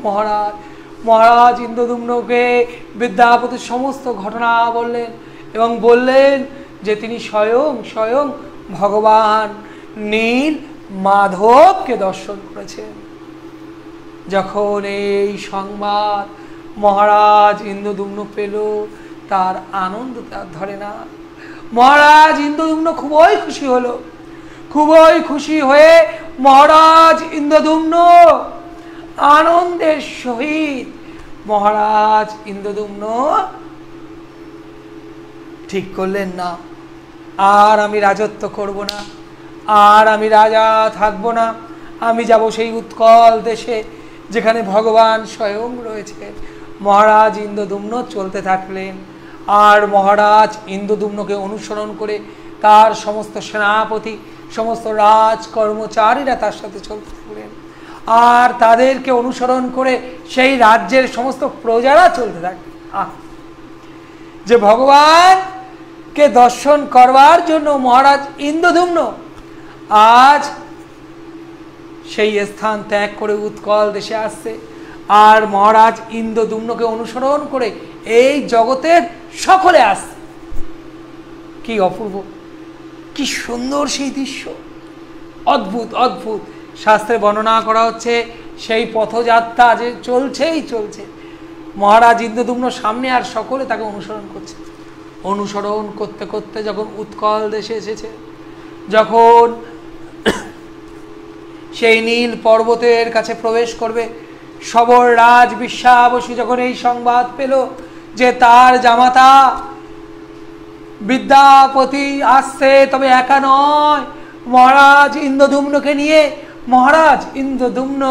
মহারাজ। মহারাজ ইন্দ্রদম্নকে বিদ্যাপতির সমস্ত ঘটনা বললেন এবং বললেন যে তিনি স্বয়ং স্বয়ং ভগবান নীল মাধবকে দর্শন করেছেন। যখন এই সংবাদ মহারাজ ইন্দ্রদম্ন পেল, তার আনন্দ তার ধরে না। মহারাজ ইন্দ্রদম্ন খুবই খুশি হলো। খুবই খুশি হয়ে মহারাজ ইন্দ্রদম্ন আনন্দের সহিত মহারাজ ইন্দ্রদম্ন ঠিক করলেন, না আর আমি রাজত্ব করব না, আর আমি রাজা থাকবো না, আমি যাব সেই উৎকল দেশে যেখানে ভগবান স্বয়ং রয়েছে। মহারাজ ইন্দ্রদুম্ন চলতে থাকলেন। আর মহারাজ ইন্দ্রদুম্নকে অনুসরণ করে তার সমস্ত সেনাপতি, সমস্ত রাজ কর্মচারীরা তার সাথে চলতে থাকলেন। আর তাদেরকে অনুসরণ করে সেই রাজ্যের সমস্ত প্রজারা চলতে থাকলেন। যে ভগবানকে দর্শন করবার জন্য মহারাজ ইন্দ্রদুম্ন আজ সেই স্থান ত্যাগ করে উৎকল দেশে আসছে। আর মহারাজ ইন্দ্রদুম্নকে অনুসরণ করে এই জগতের সকলে আসছে। কি অপূর্ব, কি সুন্দর সেই দৃশ্য, অদ্ভুত অদ্ভুত। শাস্ত্রে বর্ণনা করা হচ্ছে সেই পথযাত্রা যে চলছেই চলছে, মহারাজ ইন্দ্রদুম্ন সামনে আর সকলে তাকে অনুসরণ করছে। অনুসরণ করতে করতে যখন উৎকল দেশে এসেছে, যখন সেই নীল পর্বতের কাছে প্রবেশ করবে, সবর রাজ বিশ্বাবসু যখন এই সংবাদ পেল যে তার জামাতা বিদ্যাপতি আসছে, তবে একা নয়, মহারাজ ইন্দ্রদুম্নকে নিয়ে মহারাজ ইন্দ্রদুম্ন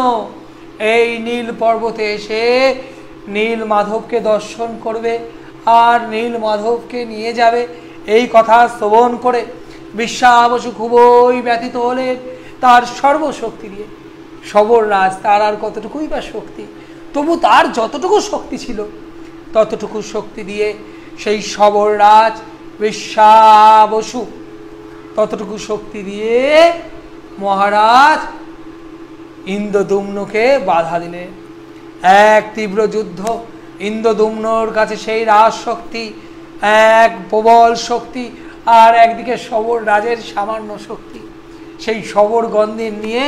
এই নীল পর্বতে এসে নীল মাধবকে দর্শন করবে আর নীল মাধবকে নিয়ে যাবে, এই কথা শ্রবণ করে বিশ্বাবসু খুবই ব্যথিত হলেন। তার সর্বশক্তি দিয়ে, সবর রাজ তার আর কতটুকুই বা শক্তি, তবু তার যতটুকু শক্তি ছিল ততটুকু শক্তি দিয়ে সেই সবর রাজ বিশ্বাবসু ততটুকু শক্তি দিয়ে মহারাজ ইন্দ্রদুম্নকে বাধা দিলেন। এক তীব্র যুদ্ধ, ইন্দ্রদুম্নর কাছে সেই রাজ শক্তি, এক প্রবল শক্তি, আর একদিকে সবর রাজের সামান্য শক্তি। সেই সবর গন্ধে নিয়ে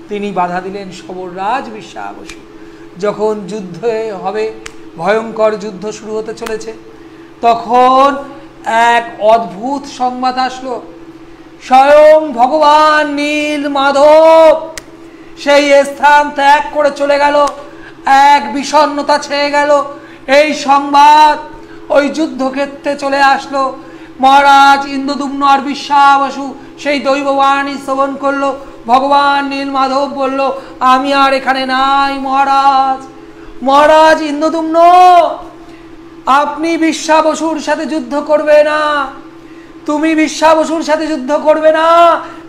তিনি বাধা দিলেন সবর রাজ বিশ্বাবসু। যখন যুদ্ধ হবে, ভয়ঙ্কর যুদ্ধ শুরু হতে চলেছে, তখন এক অদ্ভুত সংবাদ আসলো। স্বয়ং ভগবান নীল মাধব সেই স্থান ত্যাগ করে চলে গেল। এক বিষণ্ণতা ছেয়ে গেল। এই সংবাদ ওই যুদ্ধক্ষেত্রে চলে আসলো। মহারাজ ইন্দ্রদুম্ন আর বিশ্বাবসু সেই দৈববাণী শ্রবণ করলো। ভগবান নীল মাধব বলল, আমি আর এখানে নাই মহারাজ। মহারাজ ইন্দ্রদুম্ন, আপনি বিশ্বাবসুর সাথে যুদ্ধ করবে না, তুমি বিশ্বাবসুর সাথে যুদ্ধ করবে না,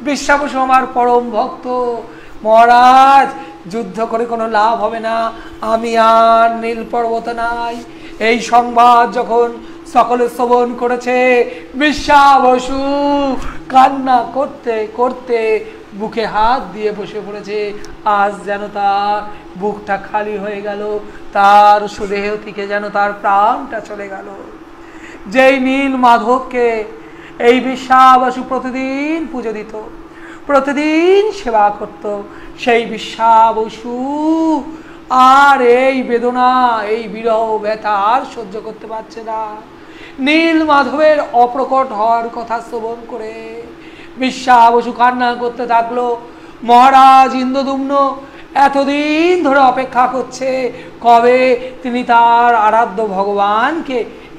বিশ্বাবসু আমার পরম ভক্ত। মহারাজ, যুদ্ধ করে কোনো লাভ হবে না, আমি আর নীল পর্বত নাই। এই সংবাদ যখন সকলে শ্রবণ করেছে, বিশ্বাবসু কান্না করতে করতে বুকে হাত দিয়ে বসে পড়েছে। আজ যেন তার বুকটা খালি হয়ে গেল, তার সুদেহ থেকে যেন তার প্রাণটা চলে গেল। যেই নীল মাধবকে এই বিশ্বাবসু প্রতিদিন পুজো দিত, প্রতিদিন সেবা করত, সেই বিশ্বাবসু আর এই বেদনা, এই বিরহ ব্যথা আর সহ্য করতে পারছে না। নীল মাধবের অপ্রকট হওয়ার কথা শ্রবণ করে বিশ্বাবসু কান্না করতে থাকলো। মহারাজ ইন্দ্রদুম্ন এতদিন ধরে অপেক্ষা করছে, কবে তিনি তার আরাধ্য ভগবানকে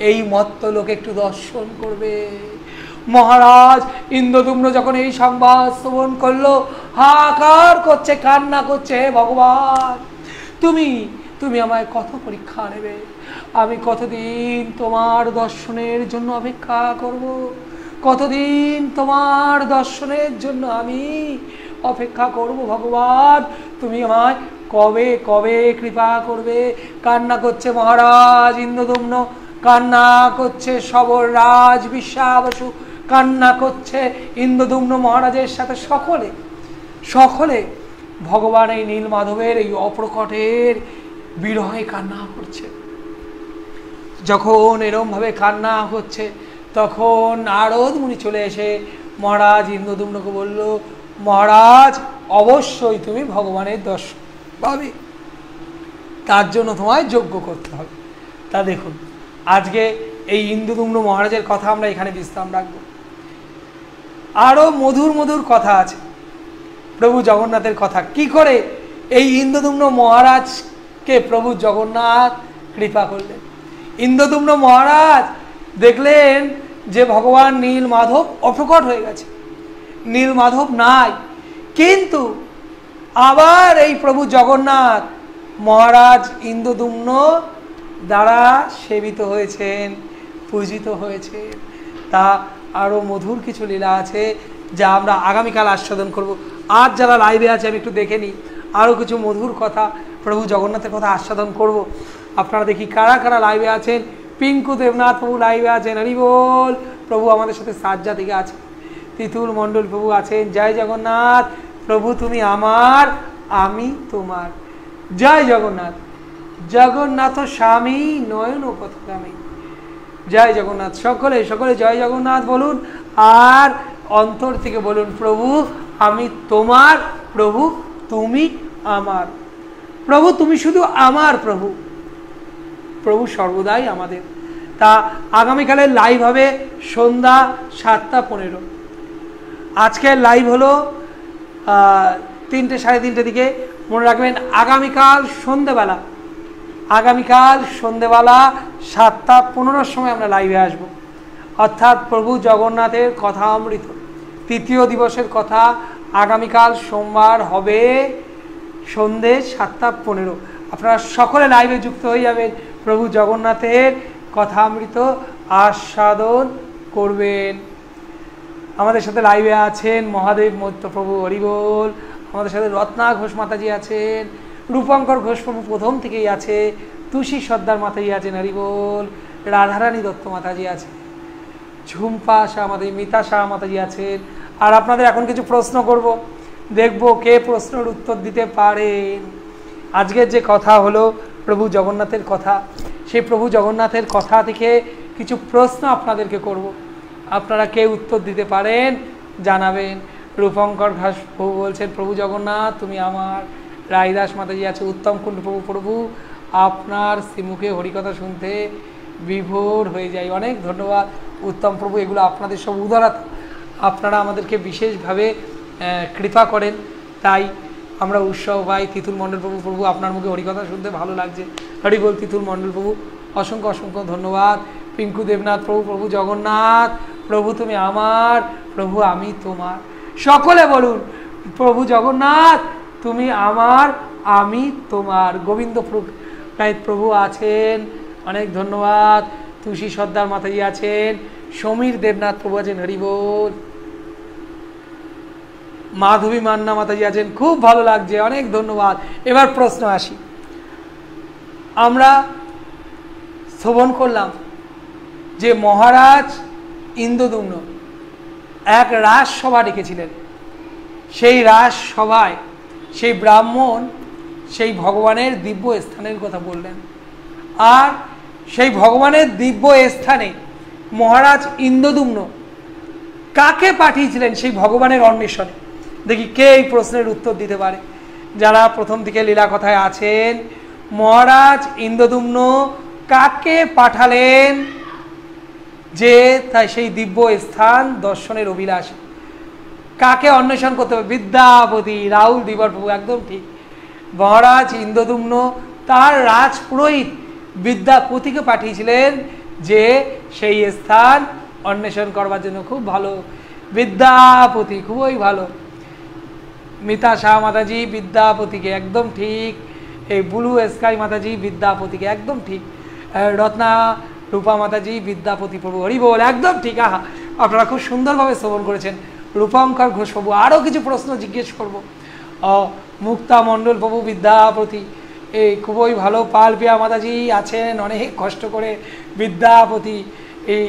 এই মত্তলোকে একটু দর্শন করবে। মহারাজ ইন্দ্রদুম্ন যখন এই সংবাদ শ্রবণ করলো, হাহাকার করছে, কান্না করছে, হে ভগবান, তুমি আমায় কত পরীক্ষা নেবে? আমি কতদিন তোমার দর্শনের জন্য অপেক্ষা করব? কতদিন তোমার দর্শনের জন্য আমি অপেক্ষা করব ভগবান? তুমি আমায় কবে কবে কৃপা করবে? কান্না করছে মহারাজ ইন্দ্রদুম্ন, কান্না করছে সবর রাজ বিশ্বাবসু, কান্না করছে ইন্দ্রদুম্ন মহারাজের সাথে সকলে সকলে ভগবান এই নীল মাধবের এই অপ্রকটের বিরহে কান্না করছে। যখন এরমভাবে কান্না হচ্ছে, তখন নারদ মুনি চলে এসে মহারাজ ইন্দ্রদুম্নকে বলল, মহারাজ, অবশ্যই তুমি ভগবানের দর্শন পাবে, তার জন্য তোমায় যজ্ঞ করতে হবে। তা দেখুন, আজকে এই ইন্দ্রদুম্ন মহারাজের কথা আমরা এখানে বিশ্রাম রাখব। আরও মধুর মধুর কথা আছে প্রভু জগন্নাথের কথা, কি করে এই ইন্দ্রদুম্ন মহারাজকে প্রভু জগন্নাথ কৃপা করলেন। ইন্দ্রদুম্ন মহারাজ দেখলেন যে ভগবান নীল মাধব অপ্রকট হয়ে গেছে, নীল মাধব নাই, কিন্তু আবার এই প্রভু জগন্নাথ মহারাজ ইন্দ্রদুম্ন দ্বারা সেবিত হয়েছেন, পূজিত হয়েছেন। তা আরও মধুর কিছু লীলা আছে যা আমরা আগামীকাল আস্বাদন করব। আজ যারা লাইভে আছে আমি একটু দেখে নিই, আরও কিছু মধুর কথা প্রভু জগন্নাথের কথা আস্বাদন করব। আপনারা দেখি কারা কারা লাইভে আছেন। পিঙ্কু দেবনাথ প্রভু লাইভে আছেন, হরি বল। প্রভু আমাদের সাথে সাজ্জা থেকে আছে, তিতুল মণ্ডল প্রভু আছেন, জয় জগন্নাথ। প্রভু তুমি আমার, আমি তোমার। জয় জগন্নাথ। জগন্নাথ স্বামী নয়ন পথগামী। জয় জগন্নাথ। সকলে সকলে জয় জগন্নাথ বলুন, আর অন্তর থেকে বলুন, প্রভু আমি তোমার, প্রভু তুমি আমার। প্রভু তুমি শুধু আমার, প্রভু প্রভু সর্বদাই আমাদের। তা আগামীকালের লাইভ হবে সন্ধ্যা 7:15। আজকের লাইভ হলো 3টে সাড়ে 3টে দিকে। মনে রাখবেন আগামীকাল সন্ধেবেলা 7:15 সময় আমরা লাইভে আসব। অর্থাৎ প্রভু জগন্নাথের কথা অমৃত তৃতীয় দিবসের কথা আগামীকাল সোমবার হবে সন্ধে 7:15। আপনারা সকলে লাইভে যুক্ত হয়ে যাবেন, প্রভু জগন্নাথের কথামৃত আস্বাদন করবেন। আমাদের সাথে লাইভে আছেন মহাদেব মৈত্র প্রভু, হরিবোল। আমাদের সাথে রত্না ঘোষ মাতাজি আছেন, রূপঙ্কর ঘোষ প্রভু প্রথম থেকেই আছে, তুষি সর্দার মাতাজি আছেন, হরিবোল। রাধারানী দত্ত মাতাজি আছে, ঝুম্পা শাহ মাতাজি, মিতা শাহ মাতাজি আছেন। আর আপনাদের এখন কিছু প্রশ্ন করব, দেখব কে প্রশ্নের উত্তর দিতে পারেন। আজকের যে কথা হলো প্রভু জগন্নাথের কথা, সেই প্রভু জগন্নাথের কথা থেকে কিছু প্রশ্ন আপনাদেরকে করব। আপনারা কে উত্তর দিতে পারেন জানাবেন। রূপঙ্কর ঘোষ প্রভু বলছেন, প্রভু জগন্নাথ তুমি আমার। রায়দাস মাতাজি আছে, উত্তম কুণ্ড প্রভু, প্রভু আপনার শ্রীমুখে হরিকথা শুনতে বিভোর হয়ে যায়। অনেক ধন্যবাদ উত্তম প্রভু, এগুলো আপনাদের সব উদারতা, আপনারা আমাদেরকে বিশেষভাবে কৃপা করেন, তাই আমরা উৎসব পাই। তিতুল মণ্ডল প্রভু, প্রভু আপনার মুখে হরিকথা শুনতে ভালো লাগছে, হরি বল। তিতুল মণ্ডল প্রভু অসংখ্য অসংখ্য ধন্যবাদ। পিঙ্কু দেবনাথ প্রভু, প্রভু জগন্নাথ প্রভু তুমি আমার, প্রভু আমি তোমার। সকলে বলুন, প্রভু জগন্নাথ তুমি আমার, আমি তোমার। গোবিন্দ প্রভু আছেন, অনেক ধন্যবাদ। তুষি সর্দার মাতাজি আছেন, সমীর দেবনাথ প্রভু আছেন, হরি বল। মাধবী মান্না মাতাজি আছেন, খুব ভালো লাগছে, অনেক ধন্যবাদ। এবার প্রশ্ন আসি। আমরা শ্রবণ করলাম যে মহারাজ ইন্দ্রদ্যুম্ন এক রাজসভা ডেকেছিলেন। সেই রাজসভায় সেই ব্রাহ্মণ সেই ভগবানের দিব্য স্থানের কথা বললেন। আর সেই ভগবানের দিব্য স্থানে মহারাজ ইন্দ্রদ্যুম্ন কাকে পাঠিয়েছিলেন সেই ভগবানের অন্বেষণে? দেখি কে এই প্রশ্নের উত্তর দিতে পারে। যারা প্রথম দিকে লীলা কথায় আছেন, মহারাজ ইন্দ্রদ্যুম্ন কাকে পাঠালেন যে তাই সেই দিব্য স্থান দর্শনের অভিলাষে? কাকে অন্বেষণ করতে হবে? বিদ্যাপতি, রাহুল দিবর প্রভু, একদম ঠিক। মহারাজ ইন্দ্রদ্যুম্ন তার রাজপুরোহিত বিদ্যাপতিকে পাঠিয়েছিলেন যে সেই স্থান অন্বেষণ করবার জন্য। খুব ভালো, বিদ্যাপতি, খুবই ভালো। মিতা শাহ মাতাজি বিদ্যাপতিকে, একদম ঠিক। এই ব্লু স্কাই মাতাজি বিদ্যাপতিকে, একদম ঠিক। রত্না রূপা মাতাজি বিদ্যাপতি প্রভু, হরি বল, একদম ঠিক। আহা, আপনারা খুব সুন্দরভাবে শ্রবণ করেছেন। রূপঙ্কর ঘোষ প্রভু, আরও কিছু প্রশ্ন জিজ্ঞেস করব। মুক্তা মণ্ডল প্রভু বিদ্যাপতি, এই খুবই ভালো। পালপিয়া মাতাজি আছেন অনেক কষ্ট করে, বিদ্যাপতি। এই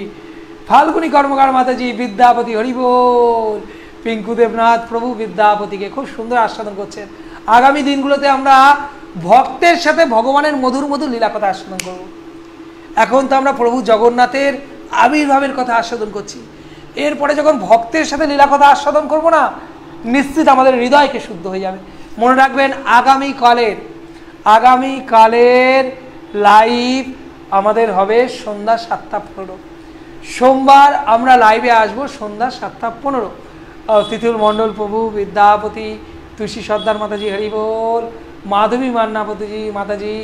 ফাল্গুনী কর্মকার মাতাজি বিদ্যাপতি, হরি বল। পিঙ্কু দেবনাথ প্রভু বিদ্যাপতিকে খুব সুন্দর আস্বাদন করছেন। আগামী দিনগুলোতে আমরা ভক্তের সাথে ভগবানের মধুর মধুর লীলা কথা আস্বাদন করব। এখন তো আমরা প্রভু জগন্নাথের আবির্ভাবের কথা আস্বাদন করছি। এরপরে যখন ভক্তের সাথে লীলা কথা আস্বাদন করব না, নিশ্চিত আমাদের হৃদয়কে শুদ্ধ হয়ে যাবে। মনে রাখবেন আগামীকালের লাইভ আমাদের হবে সন্ধ্যা 7:15। সোমবার আমরা লাইভে আসবো সন্ধ্যা 7:15। তিতুল মণ্ডল প্রভু বিদ্যাপতি, তুষি সর্দার মাতাজি, হরি বল। মাধবী মাতাজি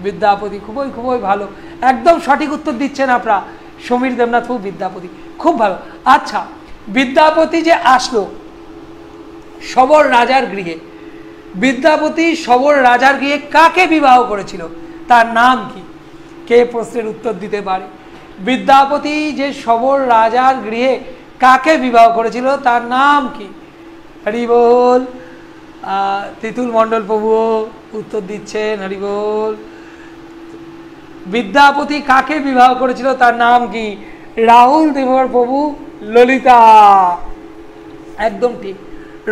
বিদ্যাপতি, খুবই ভালো, একদম সঠিক উত্তর দিচ্ছেন আপনারা। সমীর দেবনাথ প্রভু বিদ্যাপতি, খুব ভালো। আচ্ছা, বিদ্যাপতি যে আসলো সবর রাজার গৃহে, বিদ্যাপতি সবর রাজার গৃহে কাকে বিবাহ করেছিল? তার নাম কি? কে প্রশ্নের উত্তর দিতে পারে? বিদ্যাপতি যে সবর রাজার গৃহে কাকে বিবাহ করেছিল তার নাম কি? হরি বল। তিতুল মণ্ডল প্রভু উত্তর দিচ্ছেন, হরি বল। বিদ্যাপতি কাকে বিবাহ করেছিল তার নাম কি? রাহুল দেবর প্রভু ললিতা, একদম ঠিক।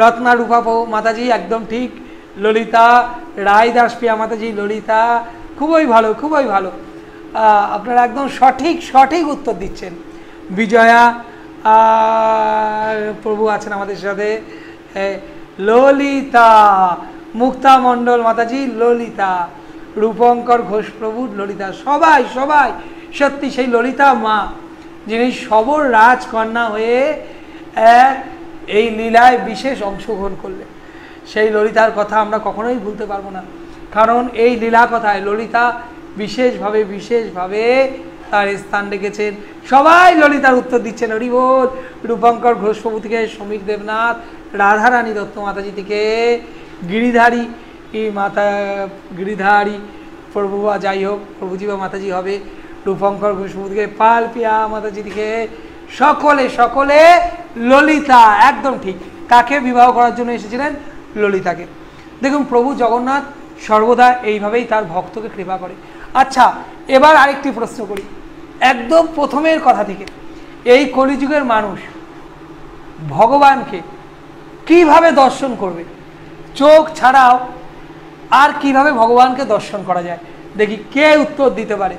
রত্না রূপা মাতাজি একদম ঠিক, ললিতা। রায়দাস প্রিয়া মাতাজি ললিতা, খুবই ভালো, খুবই ভালো। আপনারা একদম সঠিক সঠিক উত্তর দিচ্ছেন। বিজয়া প্রভু আছেন আমাদের সাথে, ললিতা। মুক্তা মণ্ডল মাতাজি ললিতা, রূপঙ্কর ঘোষ প্রভু ললিতা। সবাই সবাই সত্যি সেই ললিতা মা যিনি সবর রাজকন্যা হয়ে এই লীলায় বিশেষ অংশগ্রহণ করলেন। সেই ললিতার কথা আমরা কখনোই ভুলতে পারবো না, কারণ এই লীলা কথায় ললিতা বিশেষভাবে বিশেষভাবে তার স্থান রেখেছেন। সবাই ললিতার উত্তর দিচ্ছেন, হরি বল। রূপঙ্কর ঘোষ প্রভু থেকে সমীর দেবনাথ, রাধারানী দত্ত মাতাজি থেকে গিরিধারী মাতা, গিরিধারী প্রভু বা যাই হোক প্রভুজি বা মাতাজি হবে। রূপঙ্কর ঘোষ প্রভু থেকে পাল পিয়া মাতাজি থেকে সকলে সকলে ললিতা, একদম ঠিক। কাকে বিবাহ করার জন্য এসেছিলেন? ললিতাকে। দেখুন প্রভু জগন্নাথ সর্বদা এইভাবেই তার ভক্তকে কৃপা করে। আচ্ছা, এবার আরেকটি প্রশ্ন করি, একদম প্রথমের কথা থেকে। এই কলিযুগের মানুষ ভগবানকে কিভাবে দর্শন করবে? চোখ ছাড়াও আর কিভাবে ভগবানকে দর্শন করা যায়? দেখি কে উত্তর দিতে পারে।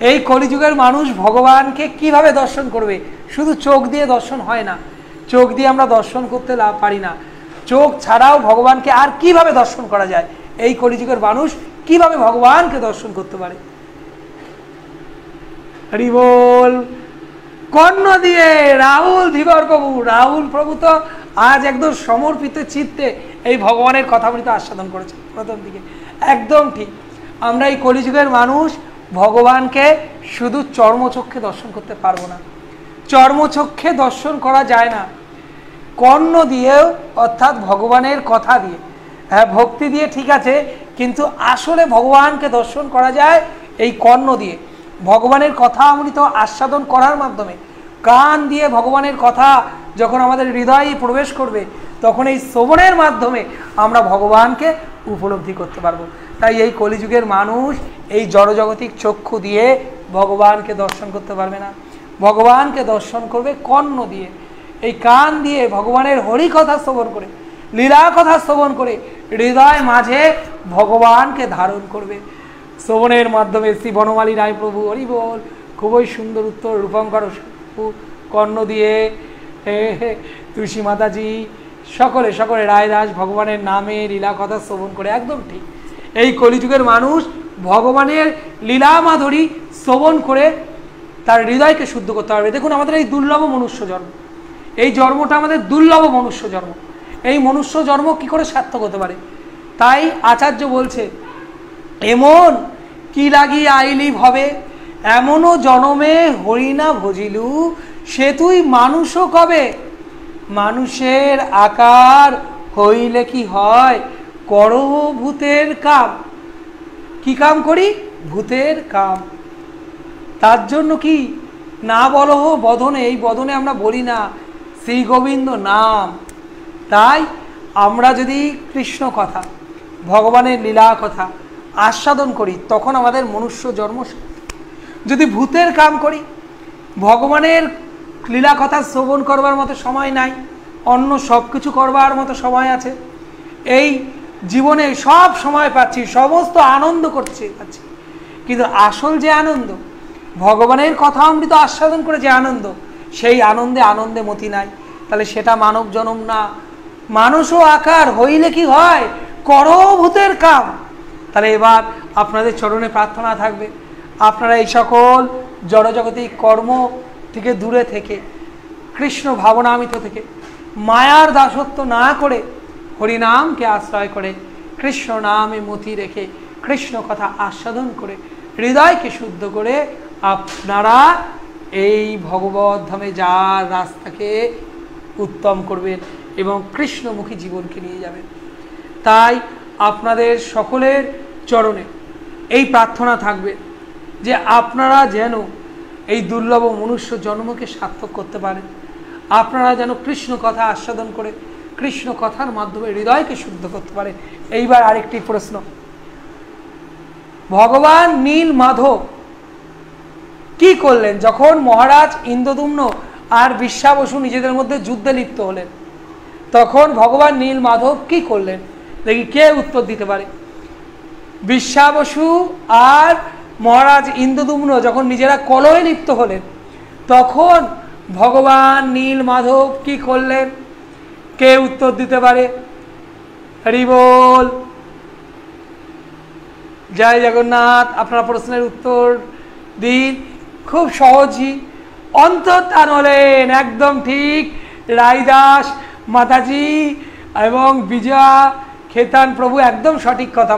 এই কলিযুগের মানুষ ভগবানকে কিভাবে দর্শন করবে? শুধু চোখ দিয়ে দর্শন হয় না, চোখ দিয়ে আমরা দর্শন করতে পারি না। চোখ ছাড়াও ভগবানকে আর কিভাবে দর্শন করা যায়? এই কলিযুগের মানুষ কিভাবে ভগবানকে দর্শন করতে পারে? হরি বল। কর্ণ দিয়ে রাহুল ধীবর প্রভু। রাহুল প্রভু তো আজ একদম সমর্পিত চিত্তে এই ভগবানের কথামৃত আস্বাদন করেছে প্রথম দিকে, একদম ঠিক। আমরা এই কলিযুগের মানুষ ভগবানকে শুধু চর্মচক্ষে দর্শন করতে পারবো না, চর্মচক্ষে দর্শন করা যায় না। কর্ণ দিয়েও, অর্থাৎ ভগবানের কথা দিয়ে, হ্যাঁ ভক্তি দিয়ে ঠিক আছে, কিন্তু আসলে ভগবানকে দর্শন করা যায় এই কর্ণ দিয়ে, ভগবানের কথা অমৃত আস্বাদন করার মাধ্যমে। কান দিয়ে ভগবানের কথা যখন আমাদের হৃদয়ে প্রবেশ করবে, তখন এই শ্রবণের মাধ্যমে আমরা ভগবানকে উপলব্ধি করতে পারবো। তাই এই কলিযুগের মানুষ এই জড়জগতিক চক্ষু দিয়ে ভগবানকে দর্শন করতে পারবে না, ভগবানকে দর্শন করবে কর্ণ দিয়ে। এই কান দিয়ে ভগবানের হরি কথা শ্রবণ করে, লীলা কথা শ্রবণ করে হৃদয় মাঝে ভগবানকে ধারণ করবে শ্রবণের মাধ্যমে। শ্রী বনমালী রায় প্রভু হরি বল, খুবই সুন্দর উত্তর। রূপঙ্কর কর্ণ দিয়ে, তুলসী মাতাজি, সকলে সকলে রায়দাস ভগবানের নামে লীলা কথা শ্রবণ করে, একদম ঠিক। এই কলিযুগের মানুষ ভগবানের লীলা মাধুরী শ্রবণ করে তার হৃদয়কে শুদ্ধ করতে পারবে। দেখুন আমাদের এই দুর্লভ মনুষ্য জন্ম, এই জন্মটা আমাদের দুর্লভ মনুষ্য জন্ম, এই মনুষ্য জন্ম কি করে সার্থক হতে পারে? তাই আচার্য বলছে, এমন কি লাগি আইলি ভবে, এমনও জনমে হরিনা ভজিলু, সে তুই মানুষও কবে। মানুষের আকার হইলে কি হয়, করহ ভূতের কাম। কি কাম করি? ভূতের কাম। তার জন্য কি না বলহ বদনে, এই বদনে আমরা বলি না শ্রী গোবিন্দ নাম। তাই আমরা যদি কৃষ্ণ কথা, ভগবানের লীলা কথা আস্বাদন করি, তখন আমাদের মনুষ্য জন্ম। যদি ভূতের কাম করি, ভগবানের লীলা কথা শ্রবণ করবার মতো সময় নাই, অন্য সব কিছু করবার মতো সময় আছে। এই জীবনে সব সময় পাচ্ছি, সমস্ত আনন্দ করছি পাচ্ছি, কিন্তু আসল যে আনন্দ, ভগবানের কথা অমৃত আস্বাদন করে যে আনন্দ, সেই আনন্দে আনন্দে মতি নাই, তাহলে সেটা মানব জন্ম না। মানুষও আকার হইলে কি হয়, করো ভূতের কাম। তাহলে এবার আপনাদের চরণে প্রার্থনা থাকবে, আপনারা এই সকল জড়জগতিক কর্ম থেকে দূরে থেকে, কৃষ্ণ ভাবনামিত থেকে, মায়ার দাসত্ব না করে, হরিনামকে আশ্রয় করে, কৃষ্ণ নামে মতি রেখে, কৃষ্ণ কথা আস্বাদন করে, হৃদয়কে শুদ্ধ করে আপনারা এই ভগবত ধামে যার রাস্তাকে উত্তম করবেন এবং কৃষ্ণমুখী জীবনকে নিয়ে যাবেন। তাই আপনাদের সকলের চরণে এই প্রার্থনা থাকবে, যে আপনারা যেন এই দুর্লভ মনুষ্য জন্মকে সার্থক করতে পারেন, আপনারা যেন কৃষ্ণ কথা আস্বাদন করে কৃষ্ণ কথার মাধ্যমে হৃদয়কে শুদ্ধ করতে পারে। এইবার আরেকটি প্রশ্ন, ভগবান নীল মাধব কি করলেন যখন মহারাজ ইন্দ্রদুম্ন আর বিশ্বাবসু নিজেদের মধ্যে যুদ্ধে লিপ্ত হলেন? তখন ভগবান নীল মাধব কি করলেন? দেখি কে উত্তর দিতে পারে। বিশ্বাবসু আর মহারাজ ইন্দ্রদুম্ন যখন নিজেরা কলহে লিপ্ত হলেন তখন ভগবান নীল মাধব কি করলেন? কে উত্তর দিতে পারে? হরি বল, জয় জগন্নাথ। আপনারা প্রশ্নের উত্তর দিন। খুব সহজই অন্তর্ধান হলেন, একদম ঠিক। রায়দাস মাতাজি এবং বিজয়া খেতান প্রভু একদম সঠিক কথা।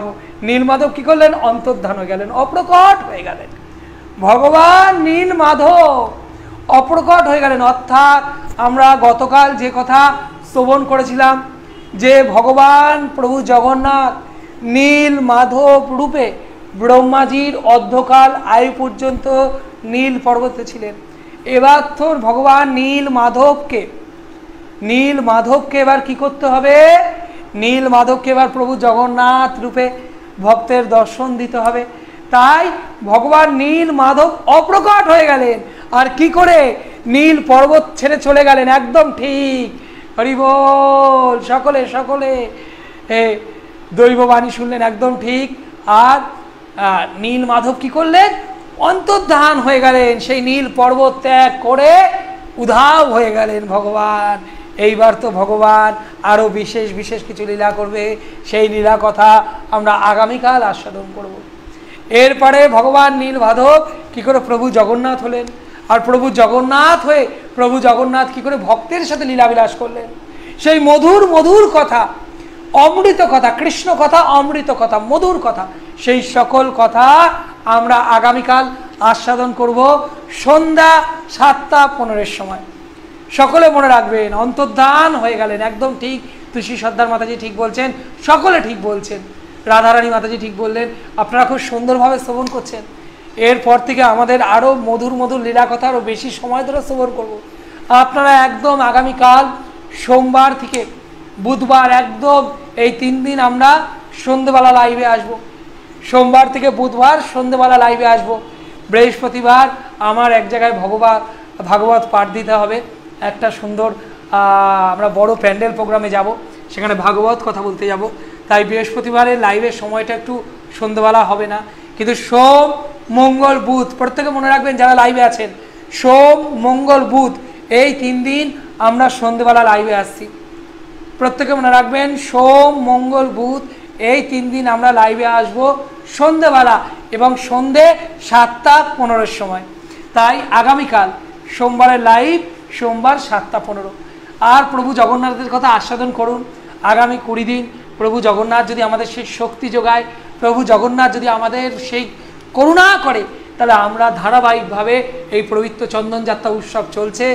নীলমাধব কি করলেন? অন্তর্ধান হয়ে গেলেন, অপ্রকট হয়ে গেলেন। ভগবান নীল মাধব অপ্রকট হয়ে গেলেন, অর্থাৎ আমরা গতকাল যে কথা শ্রবণ করেছিলাম যে ভগবান প্রভু জগন্নাথ নীল মাধব রূপে ব্রহ্মাজির অর্ধকাল আয়ু পর্যন্ত নীল পর্বতে ছিলেন। এবার তো ভগবান নীল মাধবকে এবার কি করতে হবে? নীল মাধবকে এবার প্রভু জগন্নাথ রূপে ভক্তের দর্শন দিতে হবে। তাই ভগবান নীল মাধব অপ্রকট হয়ে গেলেন, আর কি করে? নীল পর্বত ছেড়ে চলে গেলেন, একদম ঠিক। হরি বল, সকলে সকলে দৈববাণী শুনলেন, একদম ঠিক। আর নীল মাধব কি করলেন? অন্তর্ধান হয়ে গেলেন, সেই নীল পর্বত ত্যাগ করে উধাও হয়ে গেলেন ভগবান। এইবার তো ভগবান আরো বিশেষ বিশেষ কিছু লীলা করবে, সেই লীলা কথা আমরা আগামীকাল আস্বাদন করব। এরপরে ভগবান নীল মাধব কি করে প্রভু জগন্নাথ হলেন, আর প্রভু জগন্নাথ হয়ে প্রভু জগন্নাথ কি করে ভক্তের সাথে লীলাবিলাস করলেন, সেই মধুর মধুর কথা, অমৃত কথা, কৃষ্ণ কথা, অমৃত কথা, মধুর কথা, সেই সকল কথা আমরা আগামীকাল আস্বাদন করব সন্ধ্যা 7:15 সময়। সকলে মনে রাখবেন, অন্তর্ধান হয়ে গেলেন, একদম ঠিক। তুলসী সর্দার মাতাজি ঠিক বলছেন, সকলে ঠিক বলছেন, রাধারানী মাতাজি ঠিক বললেন, আপনারা খুব সুন্দরভাবে শ্রবণ করছেন। এরপর থেকে আমাদের আরও মধুর মধুর লীলা কথা আরও বেশি সময় ধরে শ্রবণ করব। আপনারা একদম আগামীকাল সোমবার থেকে বুধবার একদম এই 3 দিন আমরা সন্ধ্যেবেলা লাইভে আসব। সোমবার থেকে বুধবার সন্ধ্যেবেলা লাইভে আসব। বৃহস্পতিবার আমার এক জায়গায় ভাগবত পাঠ দিতে হবে, একটা সুন্দর আমরা বড় প্যান্ডেল প্রোগ্রামে যাব, সেখানে ভাগবত কথা বলতে যাব। তাই বৃহস্পতিবারের লাইভের সময়টা একটু সন্ধ্যেবেলা হবে না, কিন্তু সোম মঙ্গল বুধ প্রত্যেকে মনে রাখবেন যারা লাইভে আছেন, সোম মঙ্গল বুধ এই 3 দিন আমরা সন্ধ্যেবেলা লাইভে আসছি। প্রত্যেকে মনে রাখবেন, সোম মঙ্গল বুধ এই 3 দিন আমরা লাইভে আসব সন্ধ্যেবেলা এবং সন্ধ্যে 7:15 সময়। তাই আগামীকাল সোমবারের লাইভ সোমবার 7:15। আর প্রভু জগন্নাথের কথা আস্বাদন করুন। আগামী 20 দিন প্রভু জগন্নাথ যদি আমাদের সেই শক্তি যোগায়, প্রভু জগন্নাথ যদি আমাদের সেই করুণা করে, তাহলে আমরা ধারাবাহিকভাবে এই পবিত্র চন্দন যাত্রা উৎসব চলছে।